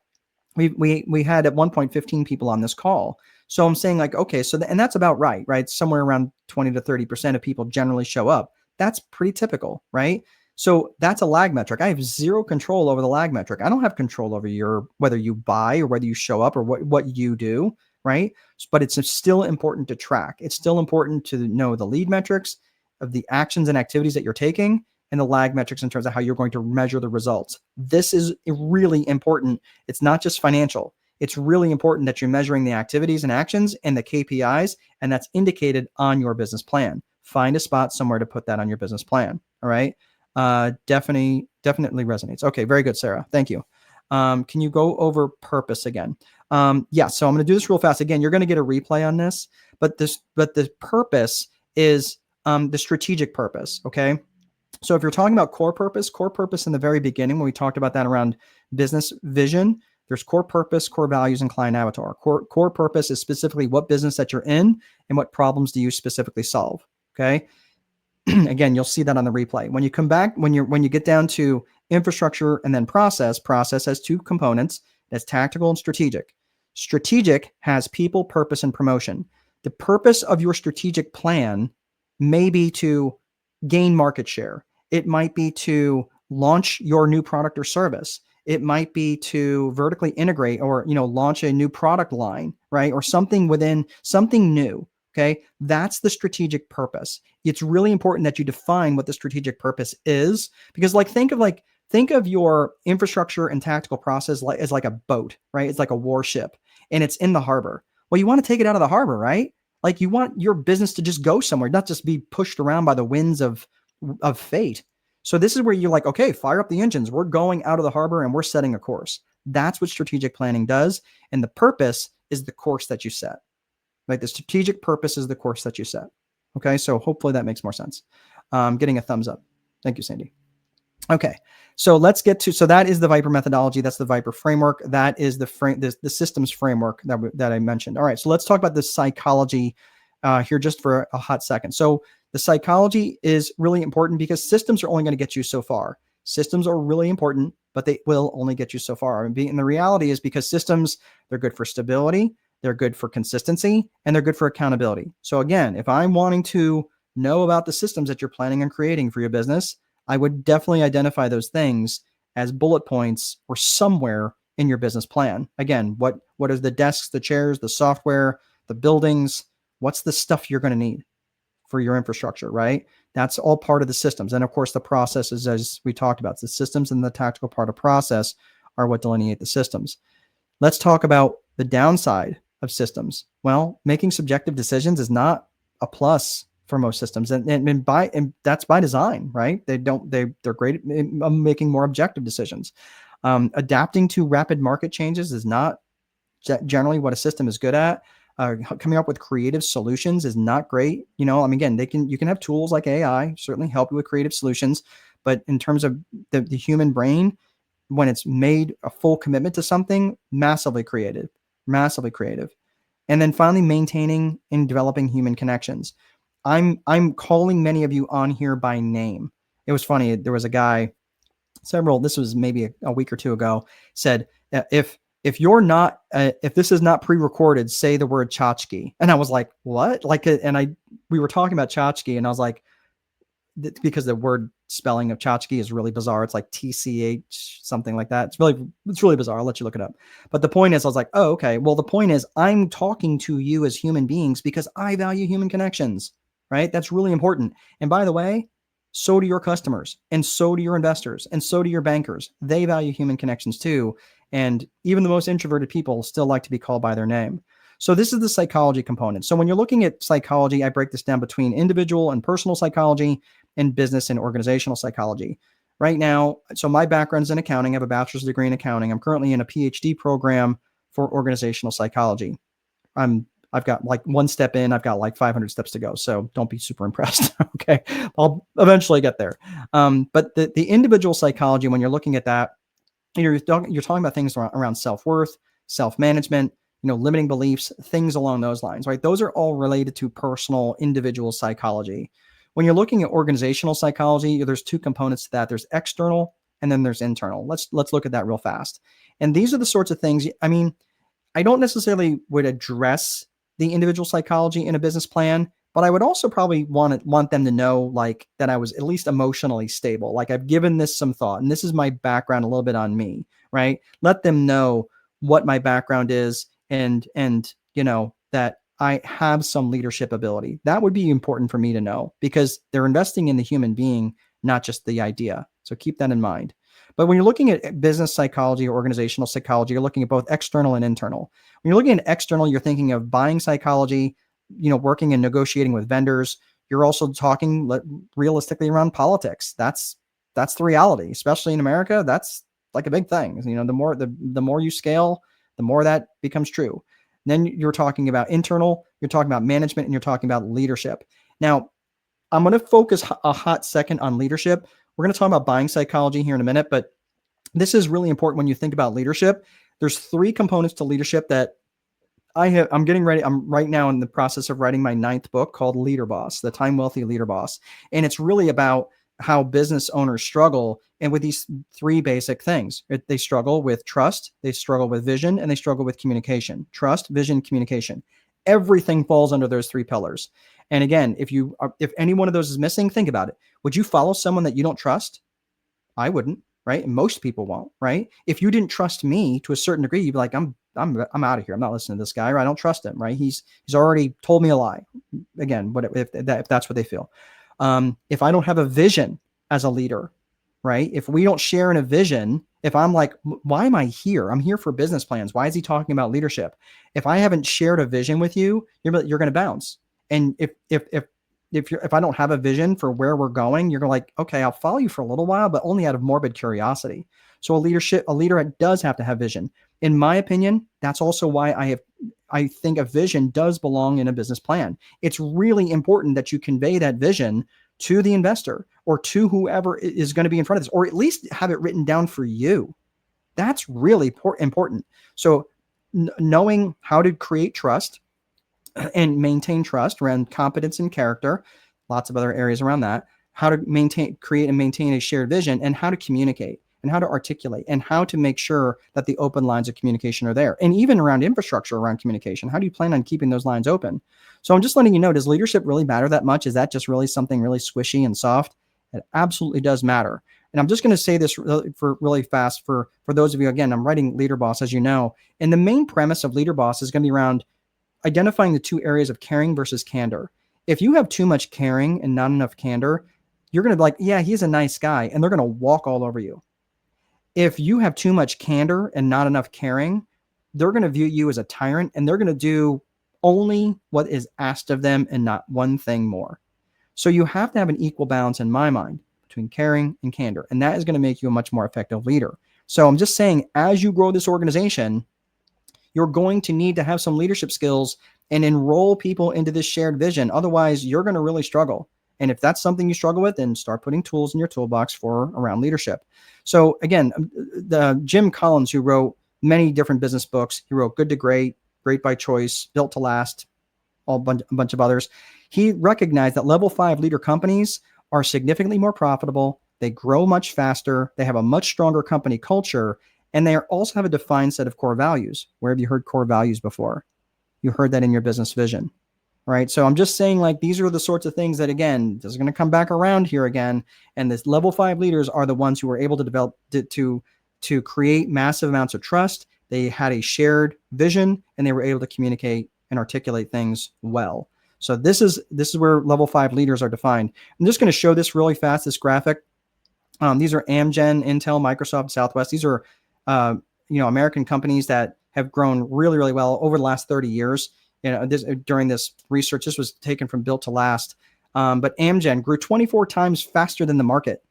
[SPEAKER 1] we had at one point 15 people on this call. So I'm saying like, okay, so and that's about right? Somewhere around 20 to 30% of people generally show up. That's pretty typical, right? So that's a lag metric. I have zero control over the lag metric. I don't have control over whether you buy or whether you show up or what you do, right? But it's still important to track. It's still important to know the lead metrics of the actions and activities that you're taking, and the lag metrics in terms of how you're going to measure the results. This is really important. It's not just financial. It's really important that you're measuring the activities and actions and the KPIs, and that's indicated on your business plan. Find a spot somewhere to put that on your business plan. All right. Definitely resonates. Okay. Very good, Sarah. Thank you. Can you go over purpose again? Yeah. So I'm going to do this real fast. Again, you're going to get a replay on this, but the purpose is the strategic purpose. Okay. So if you're talking about core purpose in the very beginning, when we talked about that around business vision, there's core purpose, core values, and client avatar. Core purpose is specifically what business that you're in and what problems do you specifically solve. Okay. Again, you'll see that on the replay. When you come back, when you get down to infrastructure and then process has two components. That's tactical and strategic. Strategic has people, purpose, and promotion. The purpose of your strategic plan may be to gain market share. It might be to launch your new product or service. It might be to vertically integrate or, launch a new product line, right? Or something new. Okay. That's the strategic purpose. It's really important that you define what the strategic purpose is, because think of your infrastructure and tactical process as like a boat, right? It's like a warship and it's in the harbor. Well, you want to take it out of the harbor, right? Like you want your business to just go somewhere, not just be pushed around by the winds of fate. So this is where you're like, okay, fire up the engines. We're going out of the harbor and we're setting a course. That's what strategic planning does. And the purpose is the course that you set. Like the strategic purpose is the course that you set. Okay. So hopefully that makes more sense. Getting a thumbs up. Thank you, Sandy. Okay. So let's get to, so that is the Viper methodology. That's the Viper framework. That is the systems framework that I mentioned. All right. So let's talk about the psychology here just for a hot second. So the psychology is really important because systems are only going to get you so far. Systems are really important, but they will only get you so far. And the reality is because systems, they're good for stability, they're good for consistency, and they're good for accountability. So again, if I'm wanting to know about the systems that you're planning on creating for your business, I would definitely identify those things as bullet points or somewhere in your business plan. Again, what is the desks, the chairs, the software, the buildings? What's the stuff you're going to need for your infrastructure, right? That's all part of the systems. And of course, the processes, as we talked about, the systems and the tactical part of process are what delineate the systems. Let's talk about the downside of systems. Well, making subjective decisions is not a plus for most systems, and that's by design, right? They're great at making more objective decisions. Adapting to rapid market changes is not generally what a system is good at. Coming up with creative solutions is not great. Again, you can have tools like AI certainly help you with creative solutions, but in terms of the human brain, when it's made a full commitment to something, massively creative. And then finally, maintaining and developing human connections. I'm calling many of you on here by name. It was funny. There was a guy, this was maybe a week or two ago, said, if this is not pre-recorded, say the word tchotchke. And I was like, what? We were talking about tchotchke, and I was like, because the word spelling of tchotchke is really bizarre. It's like TCH, something like that. It's really bizarre. I'll let you look it up. But the point is, I was like, oh, okay. Well, the point is, I'm talking to you as human beings because I value human connections, right? That's really important. And by the way, so do your customers, and so do your investors, and so do your bankers. They value human connections too. And even the most introverted people still like to be called by their name. So this is the psychology component. So when you're looking at psychology, I break this down between individual and personal psychology and business and organizational psychology. Right now, so my background is in accounting. I have a bachelor's degree in accounting. I'm currently in a PhD program for organizational psychology. I've got like one step in, I've got like 500 steps to go. So don't be super impressed. Okay. I'll eventually get there. But the individual psychology, when you're looking at that, you're talking about things around self-worth, self-management, limiting beliefs, things along those lines, right? Those are all related to personal individual psychology. When you're looking at organizational psychology, there's two components to that. There's external and then there's internal. Let's look at that real fast. And these are the sorts of things, I don't necessarily would address the individual psychology in a business plan, but I would also probably want them to know like that I was at least emotionally stable. Like I've given this some thought, and this is my background a little bit on me, right? Let them know what my background is and that I have some leadership ability. That would be important for me to know because they're investing in the human being, not just the idea. So keep that in mind. But when you're looking at business psychology or organizational psychology, you're looking at both external and internal. When you're looking at external, you're thinking of buying psychology, working and negotiating with vendors. You're also talking realistically around politics. That's the reality, especially in America. That's like a big thing. The more you scale, the more that becomes true. And then you're talking about internal, you're talking about management, and you're talking about leadership. Now, I'm going to focus a hot second on leadership. We're going to talk about buying psychology here in a minute, but this is really important when you think about leadership. There's three components to leadership that I'm getting ready. I'm right now in the process of writing my 9th book called Leader Boss, the Time Wealthy Leader Boss. And it's really about how business owners struggle and with these three basic things. They struggle with trust, they struggle with vision, and they struggle with communication. Trust, vision, communication. Everything falls under those three pillars. And again, if any one of those is missing, think about it. Would you follow someone that you don't trust? I wouldn't, right? And most people won't, right? If you didn't trust me to a certain degree, you'd be like, I'm out of here. I'm not listening to this guy, or I don't trust him, right? He's already told me a lie. Again, if that's what they feel. If I don't have a vision as a leader, right? If we don't share in a vision, if I'm like, why am I here? I'm here for business plans. Why is he talking about leadership? If I haven't shared a vision with you, you're going to bounce. And if I don't have a vision for where we're going, you're like, okay, I'll follow you for a little while, but only out of morbid curiosity. So a leader does have to have vision. In my opinion, that's also why I think a vision does belong in a business plan. It's really important that you convey that vision to the investor or to whoever is going to be in front of this, or at least have it written down for you. That's really important. So knowing how to create trust and maintain trust around competence and character, lots of other areas around that, how to create and maintain a shared vision, and how to communicate and how to articulate and how to make sure that the open lines of communication are there. And even around infrastructure around communication, how do you plan on keeping those lines open? So I'm just letting you know, does leadership really matter that much? Is that just really something really squishy and soft? It absolutely does matter. And I'm just going to say this for really fast for those of you, again, I'm writing Leader Boss, as you know, and the main premise of Leader Boss is going to be around identifying the two areas of caring versus candor. If you have too much caring and not enough candor, you're going to be like, yeah, he's a nice guy, and they're going to walk all over you. If you have too much candor and not enough caring, they're going to view you as a tyrant, and they're going to do only what is asked of them and not one thing more. So you have to have an equal balance in my mind between caring and candor, and that is going to make you a much more effective leader. So I'm just saying, as you grow this organization, you're going to need to have some leadership skills and enroll people into this shared vision. Otherwise, you're going to really struggle. And if that's something you struggle with, then start putting tools in your toolbox for around leadership. So again, the Jim Collins, who wrote many different business books, he wrote Good to Great, Great by Choice, Built to Last, a bunch of others. He recognized that level 5 leader companies are significantly more profitable. They grow much faster. They have a much stronger company culture. And they also have a defined set of core values. Where have you heard core values before? You heard that in your business vision. right? So I'm just saying, like, these are the sorts of things that, again, this is going to come back around here again. And this level 5 leaders are the ones who are able to develop to create massive amounts of trust. They had a shared vision, and they were able to communicate and articulate things well. So this is where level 5 leaders are defined. I'm just going to show this really fast, this graphic. These are Amgen, Intel, Microsoft, Southwest. These are American companies that have grown really, really well over the last 30 years. During this research, this was taken from Built to Last. But Amgen grew 24 times faster than the market,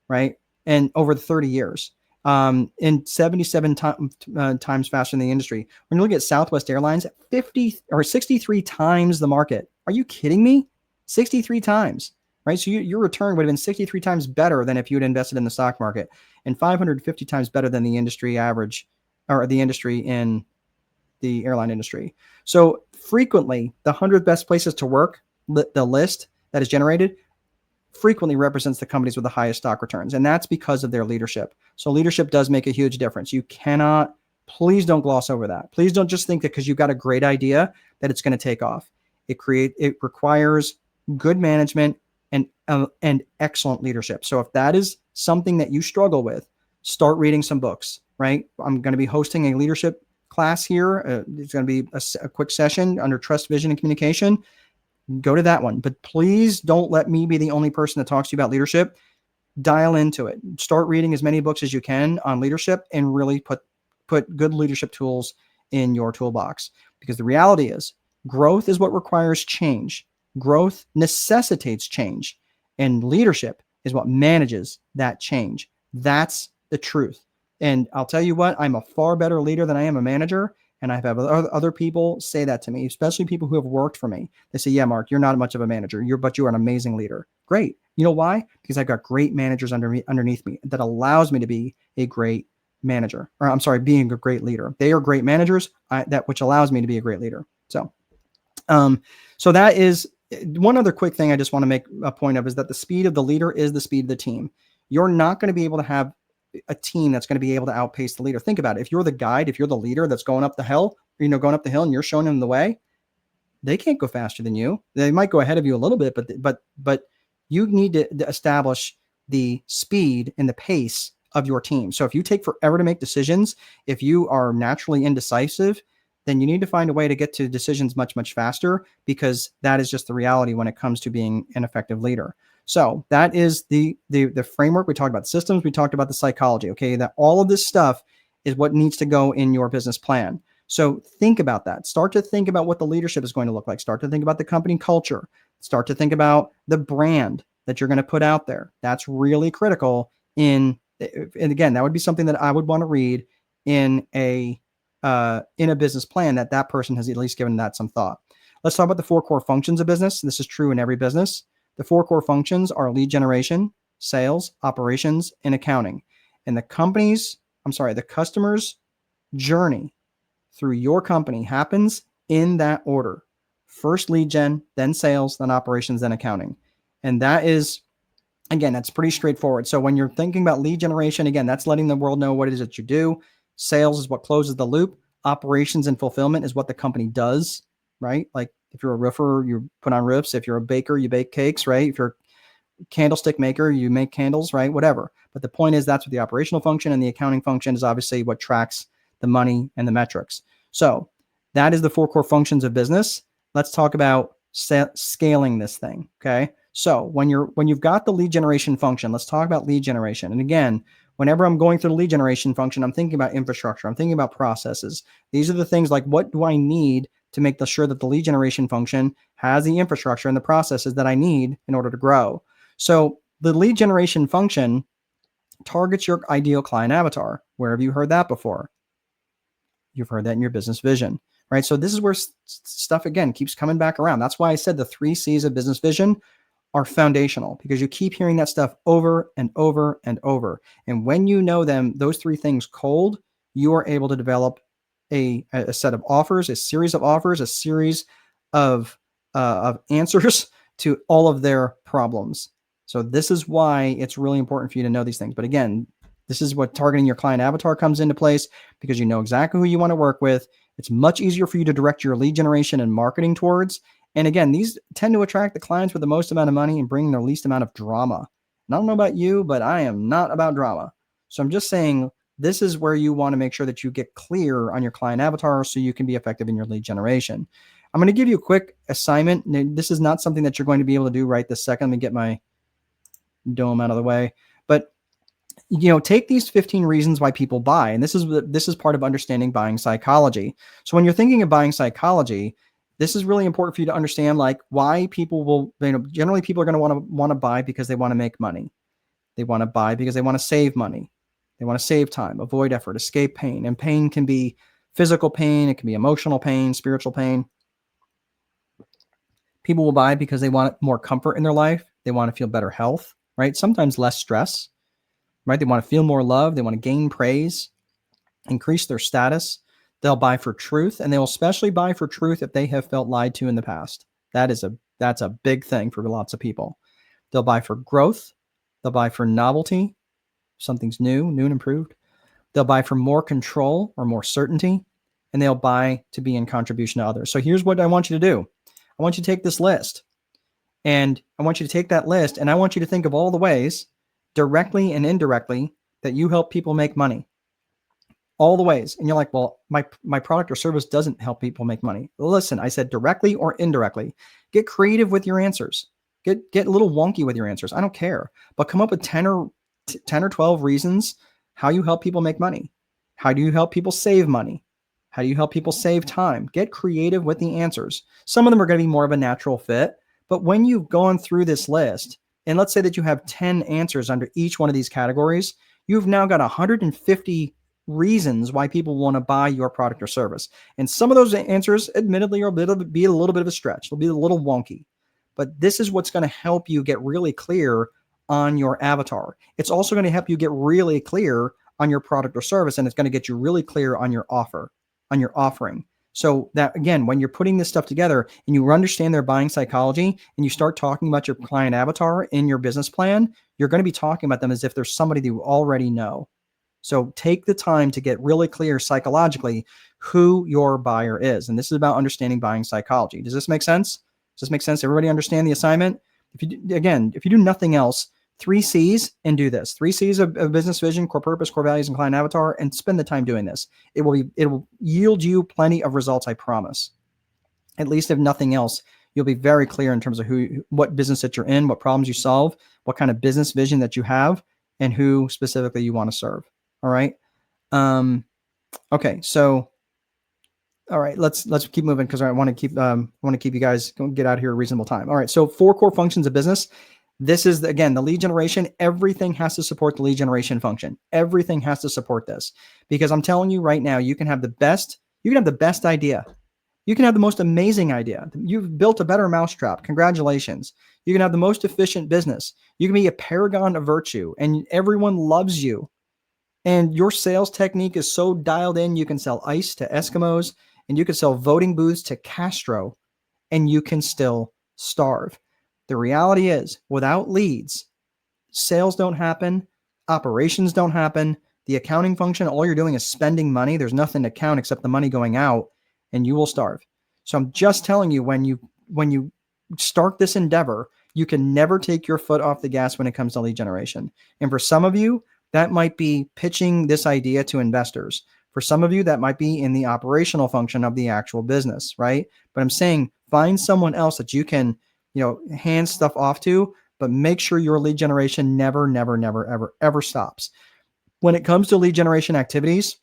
[SPEAKER 1] right? And over the 30 years, and 77 times faster than the industry. When you look at Southwest Airlines, 63 times the market. Are you kidding me? 63 times, right? So your return would have been 63 times better than if you had invested in the stock market, and 550 times better than the industry average, or the industry in the airline industry. So frequently, the 100 best places to work, the list that is generated, frequently represents the companies with the highest stock returns. And that's because of their leadership. So leadership does make a huge difference. Please don't gloss over that. Please don't just think that because you've got a great idea that it's going to take off. It requires good management and excellent leadership. So if that is something that you struggle with, start reading some books, right? I'm going to be hosting a leadership class here. It's going to be a quick session under trust, vision, and communication. Go to that one. But please don't let me be the only person that talks to you about leadership. Dial into it. Start reading as many books as you can on leadership, and really put good leadership tools in your toolbox. Because the reality is, growth is what requires change. Growth necessitates change. And leadership is what manages that change. That's the truth. And I'll tell you what, I'm a far better leader than I am a manager. And I've had other people say that to me, especially people who have worked for me. They say, yeah, Mark, you're not much of a manager, but you are an amazing leader. Great. You know why? Because I've got great managers underneath me that allows me to be a great manager, or I'm sorry, being a great leader. They are great managers, which allows me to be a great leader. So that is one other quick thing I just want to make a point of, is that the speed of the leader is the speed of the team. You're not going to be able to have a team that's going to be able to outpace the leader. Think about it. If you're the guide, if you're the leader that's going up the hill, and you're showing them the way, they can't go faster than you. They might go ahead of you a little bit, but you need to establish the speed and the pace of your team. So if you take forever to make decisions, if you are naturally indecisive, then you need to find a way to get to decisions much, much faster, because that is just the reality when it comes to being an effective leader. So that is the framework. We talked about systems. We talked about the psychology. Okay, that all of this stuff is what needs to go in your business plan. So think about that. Start to think about what the leadership is going to look like. Start to think about the company culture. Start to think about the brand that you're going to put out there. That's really critical. And again, that would be something that I would want to read in a business plan, that person has at least given that some thought. Let's talk about the 4 core functions of business. This is true in every business. The 4 core functions are lead generation, sales, operations, and accounting. And the customer's journey through your company happens in that order. First lead gen, then sales, then operations, then accounting. And that is, again, that's pretty straightforward. So when you're thinking about lead generation, again, that's letting the world know what it is that you do. Sales is what closes the loop. Operations and fulfillment is what the company does, right? Like if you're a roofer, you put on roofs. If you're a baker, you bake cakes, right? If you're a candlestick maker, you make candles, right? Whatever. But the point is, that's what the operational function, and the accounting function is obviously what tracks the money and the metrics. So that is the 4 core functions of business. Let's talk about scaling this thing. Okay. So when you've got the lead generation function, let's talk about lead generation. And again, whenever I'm going through the lead generation function, I'm thinking about infrastructure. I'm thinking about processes. These are the things like, what do I need to make sure that the lead generation function has the infrastructure and the processes that I need in order to grow? So the lead generation function targets your ideal client avatar. Where have you heard that before? You've heard that in your business vision, right? So this is where stuff, again, keeps coming back around. That's why I said the 3 C's of business vision are foundational, because you keep hearing that stuff over and over and over. And when you know them, those 3 things cold, you are able to develop a set of offers, a series of offers, a series of answers to all of their problems. So this is why it's really important for you to know these things. But again, this is what targeting your client avatar comes into place, because you know exactly who you want to work with. It's much easier for you to direct your lead generation and marketing towards. And again, these tend to attract the clients with the most amount of money and bring their least amount of drama. And I don't know about you, but I am not about drama. So I'm just saying this is where you want to make sure that you get clear on your client avatar so you can be effective in your lead generation. I'm going to give you a quick assignment. This is not something that you're going to be able to do right this second. Let me get my dome out of the way. But take these 15 reasons why people buy. And this is part of understanding buying psychology. So when you're thinking of buying psychology, this is really important for you to understand, like, why people will, generally people are going to want to buy because they want to make money. They want to buy because they want to save money. They want to save time, avoid effort, escape pain. And pain can be physical pain. It can be emotional pain, spiritual pain. People will buy because they want more comfort in their life. They want to feel better health, right? Sometimes less stress, right? They want to feel more love. They want to gain praise, increase their status. They'll buy for truth, and they will especially buy for truth if they have felt lied to in the past. That's a big thing for lots of people. They'll buy for growth. They'll buy for novelty. Something's new and improved. They'll buy for more control or more certainty, and they'll buy to be in contribution to others. So here's what I want you to do. I want you to take this list, and I want you to take that list, and I want you to think of all the ways, directly and indirectly, that you help people make money. All the ways. And you're like, well, my product or service doesn't help people make money. Well, listen, I said directly or indirectly. Get creative with your answers. Get a little wonky with your answers. I don't care. But come up with 10 or 12 reasons how you help people make money. How do you help people save money? How do you help people save time? Get creative with the answers. Some of them are going to be more of a natural fit. But when you've gone through this list, and let's say that you have 10 answers under each one of these categories, you've now got 150 reasons why people want to buy your product or service. And some of those answers, admittedly, are be a little bit of a stretch. They'll be a little wonky. But this is what's going to help you get really clear on your avatar. It's also going to help you get really clear on your product or service, and it's going to get you really clear on your offer, on your offering. So that, again, when you're putting this stuff together and you understand their buying psychology and you start talking about your client avatar in your business plan, you're going to be talking about them as if there's somebody that you already know. So take the time to get really clear psychologically who your buyer is. And this is about understanding buying psychology. Does this make sense? Does this make sense? Everybody understand the assignment? If you do nothing else, 3 C's and do this. 3 C's of business vision, core purpose, core values, and client avatar, and spend the time doing this. It will yield you plenty of results, I promise. At least if nothing else, you'll be very clear in terms of what business that you're in, what problems you solve, what kind of business vision that you have, and who specifically you want to serve. All right. Okay. So, all right, let's keep moving because I want to keep you guys get out of here a reasonable time. All right. So 4 core functions of business. This is, again, the lead generation. Everything has to support the lead generation function. Everything has to support this, because I'm telling you right now, you can have the best idea. You can have the most amazing idea. You've built a better mousetrap. Congratulations. You can have the most efficient business. You can be a paragon of virtue and everyone loves you. And your sales technique is so dialed in, you can sell ice to Eskimos and you can sell voting booths to Castro, and you can still starve. The reality is, without leads, sales don't happen, operations don't happen, the accounting function, all you're doing is spending money. There's nothing to count except the money going out, and you will starve. So I'm just telling you, when you start this endeavor, you can never take your foot off the gas when it comes to lead generation. And for some of you, that might be pitching this idea to investors. For some of you, that might be in the operational function of the actual business, right? But I'm saying find someone else that you can, hand stuff off to, but make sure your lead generation never, ever stops. When it comes to lead generation activities,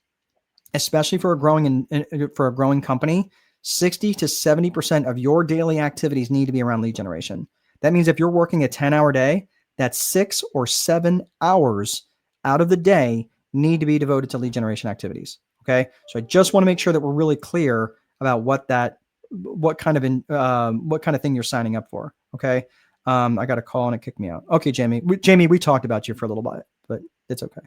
[SPEAKER 1] especially for a growing company, 60 to 70% of your daily activities need to be around lead generation. That means if you're working a 10-hour day, that's 6 or 7 hours out of the day need to be devoted to lead generation activities. Okay. So I just want to make sure that we're really clear about what kind of thing you're signing up for. Okay. I got a call and it kicked me out. Okay, Jamie, we talked about you for a little bit, but it's okay.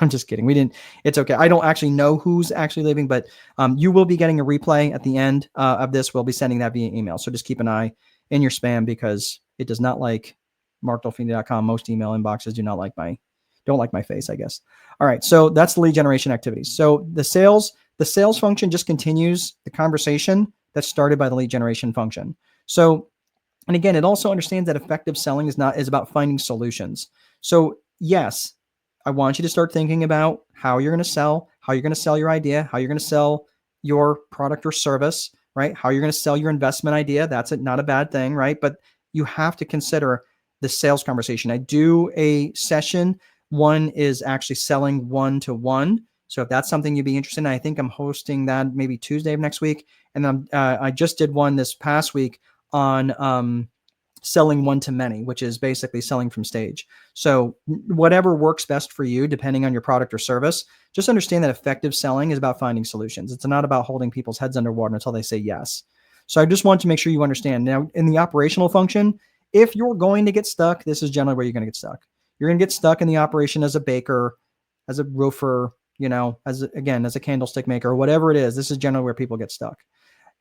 [SPEAKER 1] I'm just kidding. It's okay. I don't actually know who's actually leaving, but you will be getting a replay at the end of this. We'll be sending that via email. So just keep an eye in your spam, because it does not like markdolfini.com. Most email inboxes don't like my face, I guess. All right. So that's the lead generation activities. So the sales function just continues the conversation, that's started by the lead generation function. So, and again, it also understands that effective selling is about finding solutions. So yes, I want you to start thinking about how you're going to sell your idea, how you're going to sell your product or service, right? How you're going to sell your investment idea. That's not a bad thing, right? But you have to consider the sales conversation. I do a session. One is actually selling one-to-one. So if that's something you'd be interested in, I think I'm hosting that maybe Tuesday of next week. And then I just did one this past week on selling one-to-many, which is basically selling from stage. So whatever works best for you, depending on your product or service, just understand that effective selling is about finding solutions. It's not about holding people's heads underwater until they say yes. So I just want to make sure you understand. Now, in the operational function, if you're going to get stuck, this is generally where you're going to get stuck. You're going to get stuck in the operation as a baker, as a roofer, as a candlestick maker, whatever it is. This is generally where people get stuck.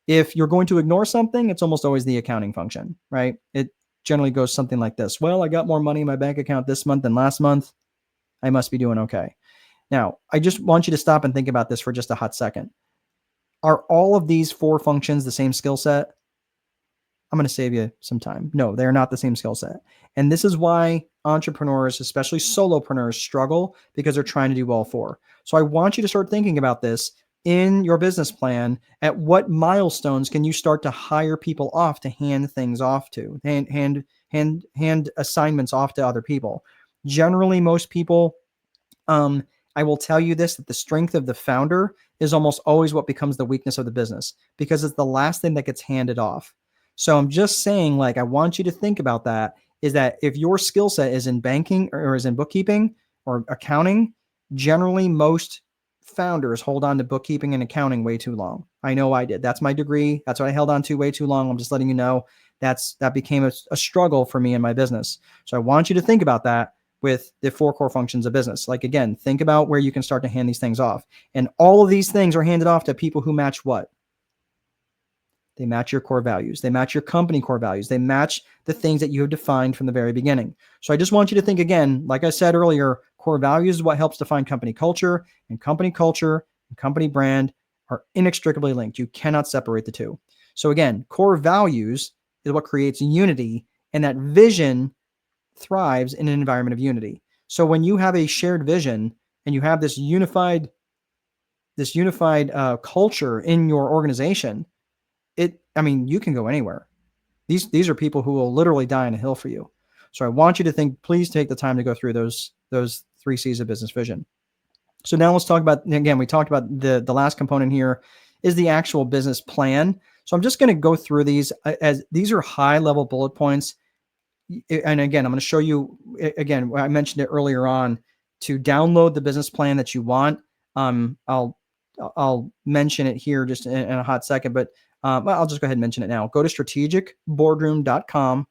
[SPEAKER 1] If you're going to ignore something, it's almost always the accounting function, right? It generally goes something like this. Well, I got more money in my bank account this month than last month. I must be doing okay. Now, I just want you to stop and think about this for just a hot second. Are all of these 4 functions the same skill set? I'm going to save you some time. No, they're not the same skill set. And this is why entrepreneurs, especially solopreneurs, struggle, because they're trying to do all 4. So I want you to start thinking about this in your business plan. At what milestones can you start to hire people off to hand things off to, hand assignments off to other people? Generally, most people, I will tell you this, that the strength of the founder is almost always what becomes the weakness of the business, because it's the last thing that gets handed off. So I'm just saying, I want you to think about that, is that if your skill set is in banking or is in bookkeeping or accounting, generally most founders hold on to bookkeeping and accounting way too long. I know I did. That's my degree. That's what I held on to way too long. I'm just letting you know that became a struggle for me in my business. So I want you to think about that with the 4 core functions of business. Again, think about where you can start to hand these things off. And all of these things are handed off to people who match what? They match your core values. They match your company core values. They match the things that you have defined from the very beginning. So I just want you to think again, like I said earlier, core values is what helps define company culture and company brand are inextricably linked. You cannot separate the two. So again, core values is what creates unity, and that vision thrives in an environment of unity. So when you have a shared vision and you have this unified culture in your organization, you can go anywhere. These are people who will literally die on a hill for you. So I want you to think, please take the time to go through those 3 C's of business vision. So now let's talk about, again, we talked about the last component here is the actual business plan. So I'm just going to go through these as these are high level bullet points. And again, I'm going to show you, again, I mentioned it earlier on, to download the business plan that you want. I'll mention it here just in a hot second, but I'll just go ahead and mention it now. Go to strategicboardroom.com,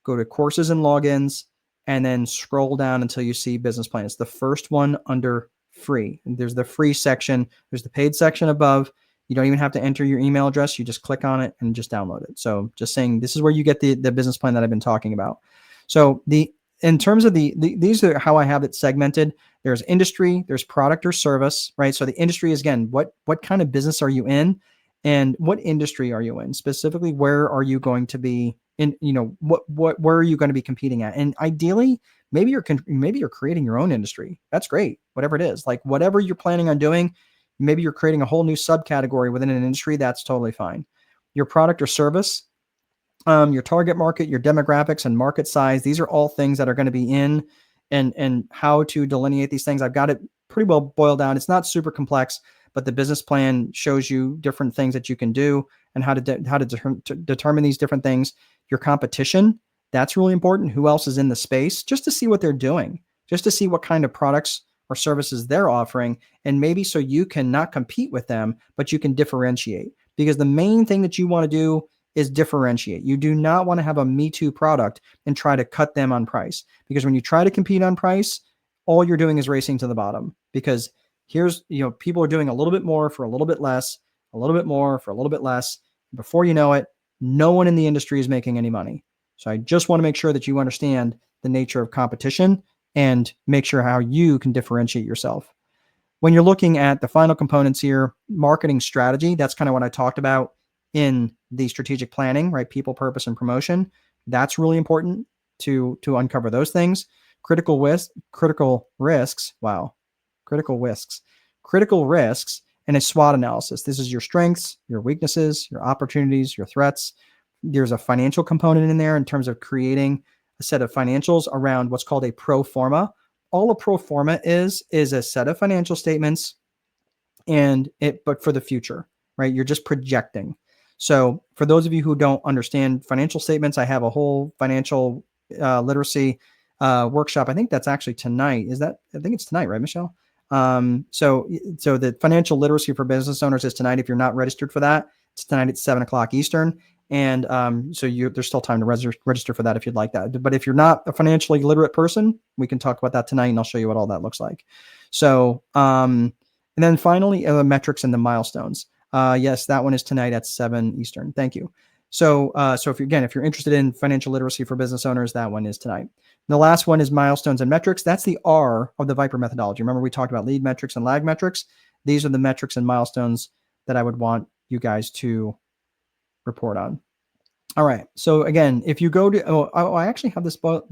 [SPEAKER 1] go to courses and logins, and then scroll down until you see business plan. It's the first one under free. And there's the free section. There's the paid section above. You don't even have to enter your email address. You just click on it and just download it. So just saying, this is where you get the business plan that I've been talking about. So in terms of these are how I have it segmented. There's industry, there's product or service, right? So the industry is, again, what kind of business are you in, and what industry are you in? Specifically, where are you going to be in? Where are you going to be competing at? And ideally, maybe you're creating your own industry. That's great. Whatever it is, whatever you're planning on doing, maybe you're creating a whole new subcategory within an industry. That's totally fine. Your product or service, your target market, your demographics and market size. These are all things that are going to be in, and how to delineate these things. I've got it pretty well boiled down. It's not super complex, but the business plan shows you different things that you can do and how to determine these different things. Your competition, that's really important. Who else is in the space, just to see what they're doing, just to see what kind of products or services they're offering. And maybe so you can not compete with them, but you can differentiate, because the main thing that you want to do is differentiate. You do not want to have a Me Too product and try to cut them on price, because when you try to compete on price, all you're doing is racing to the bottom, because people are doing a little bit more for a little bit less, a little bit more for a little bit less. Before you know it, no one in the industry is making any money. So I just want to make sure that you understand the nature of competition and make sure how you can differentiate yourself. When you're looking at the final components here, marketing strategy, that's kind of what I talked about in the strategic planning, right? People, purpose, and promotion. That's really important to uncover those things. Critical risks. Wow, critical risks, and a SWOT analysis. This is your strengths, your weaknesses, your opportunities, your threats. There's a financial component in there in terms of creating a set of financials around what's called a pro forma. All a pro forma is a set of financial statements but for the future, right? You're just projecting. So for those of you who don't understand financial statements, I have a whole financial literacy workshop. I think that's actually tonight. I think it's tonight, right, Michelle? So the financial literacy for business owners is tonight. If you're not registered for that, it's tonight at 7:00 Eastern. And there's still time to register for that if you'd like that. But if you're not a financially literate person, we can talk about that tonight, and I'll show you what all that looks like. So, and then finally, the metrics and the milestones. Yes, that one is tonight at 7 Eastern. Thank you. So if you're interested in financial literacy for business owners, that one is tonight. The last one is milestones and metrics. That's the R of the Viper methodology. Remember, we talked about lead metrics and lag metrics. These are the metrics and milestones that I would want you guys to report on. All right. So again, if you go to, I actually have this brought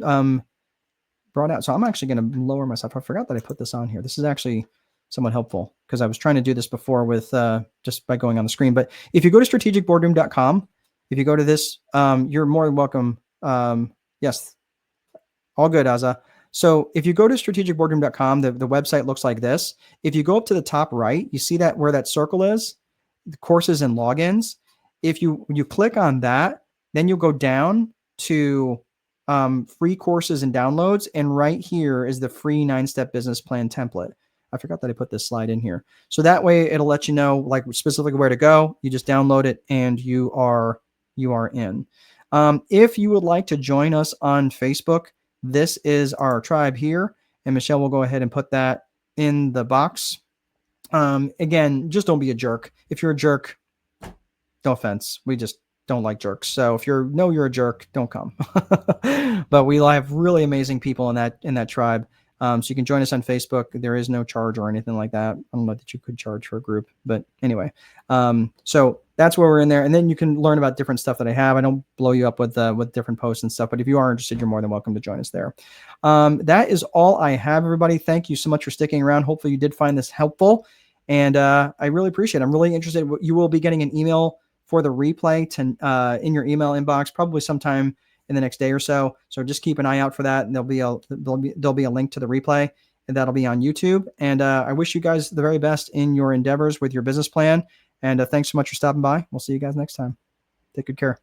[SPEAKER 1] out. So I'm actually going to lower myself. I forgot that I put this on here. This is actually somewhat helpful because I was trying to do this before with just by going on the screen. But if you go to strategicboardroom.com, if you go to this, you're more than welcome. Yes, all good, Aza. So if you go to strategicboardroom.com, the website looks like this. If you go up to the top right, you see that where that circle is, the courses and logins. If you click on that, then you'll go down to free courses and downloads. And right here is the free 9-step business plan template. I forgot that I put this slide in here. So that way it'll let you know like specifically where to go. You just download it and you are in. If you would like to join us on Facebook, this is our tribe here. And Michelle will go ahead and put that in the box. Again, just don't be a jerk. If you're a jerk, no offense, we just don't like jerks. So if you're a jerk, don't come. But we have really amazing people in that tribe. So you can join us on Facebook. There is no charge or anything like that. I don't know that you could charge for a group, but anyway. So that's where we're in there. And then you can learn about different stuff that I have. I don't blow you up with different posts and stuff, but if you are interested, you're more than welcome to join us there. That is all I have, everybody. Thank you so much for sticking around. Hopefully you did find this helpful. And I really appreciate it. I'm really interested. You will be getting an email for the replay in your email inbox, probably sometime in the next day or so. So just keep an eye out for that. And there'll be a link to the replay, and that'll be on YouTube. And I wish you guys the very best in your endeavors with your business plan. And thanks so much for stopping by. We'll see you guys next time. Take good care.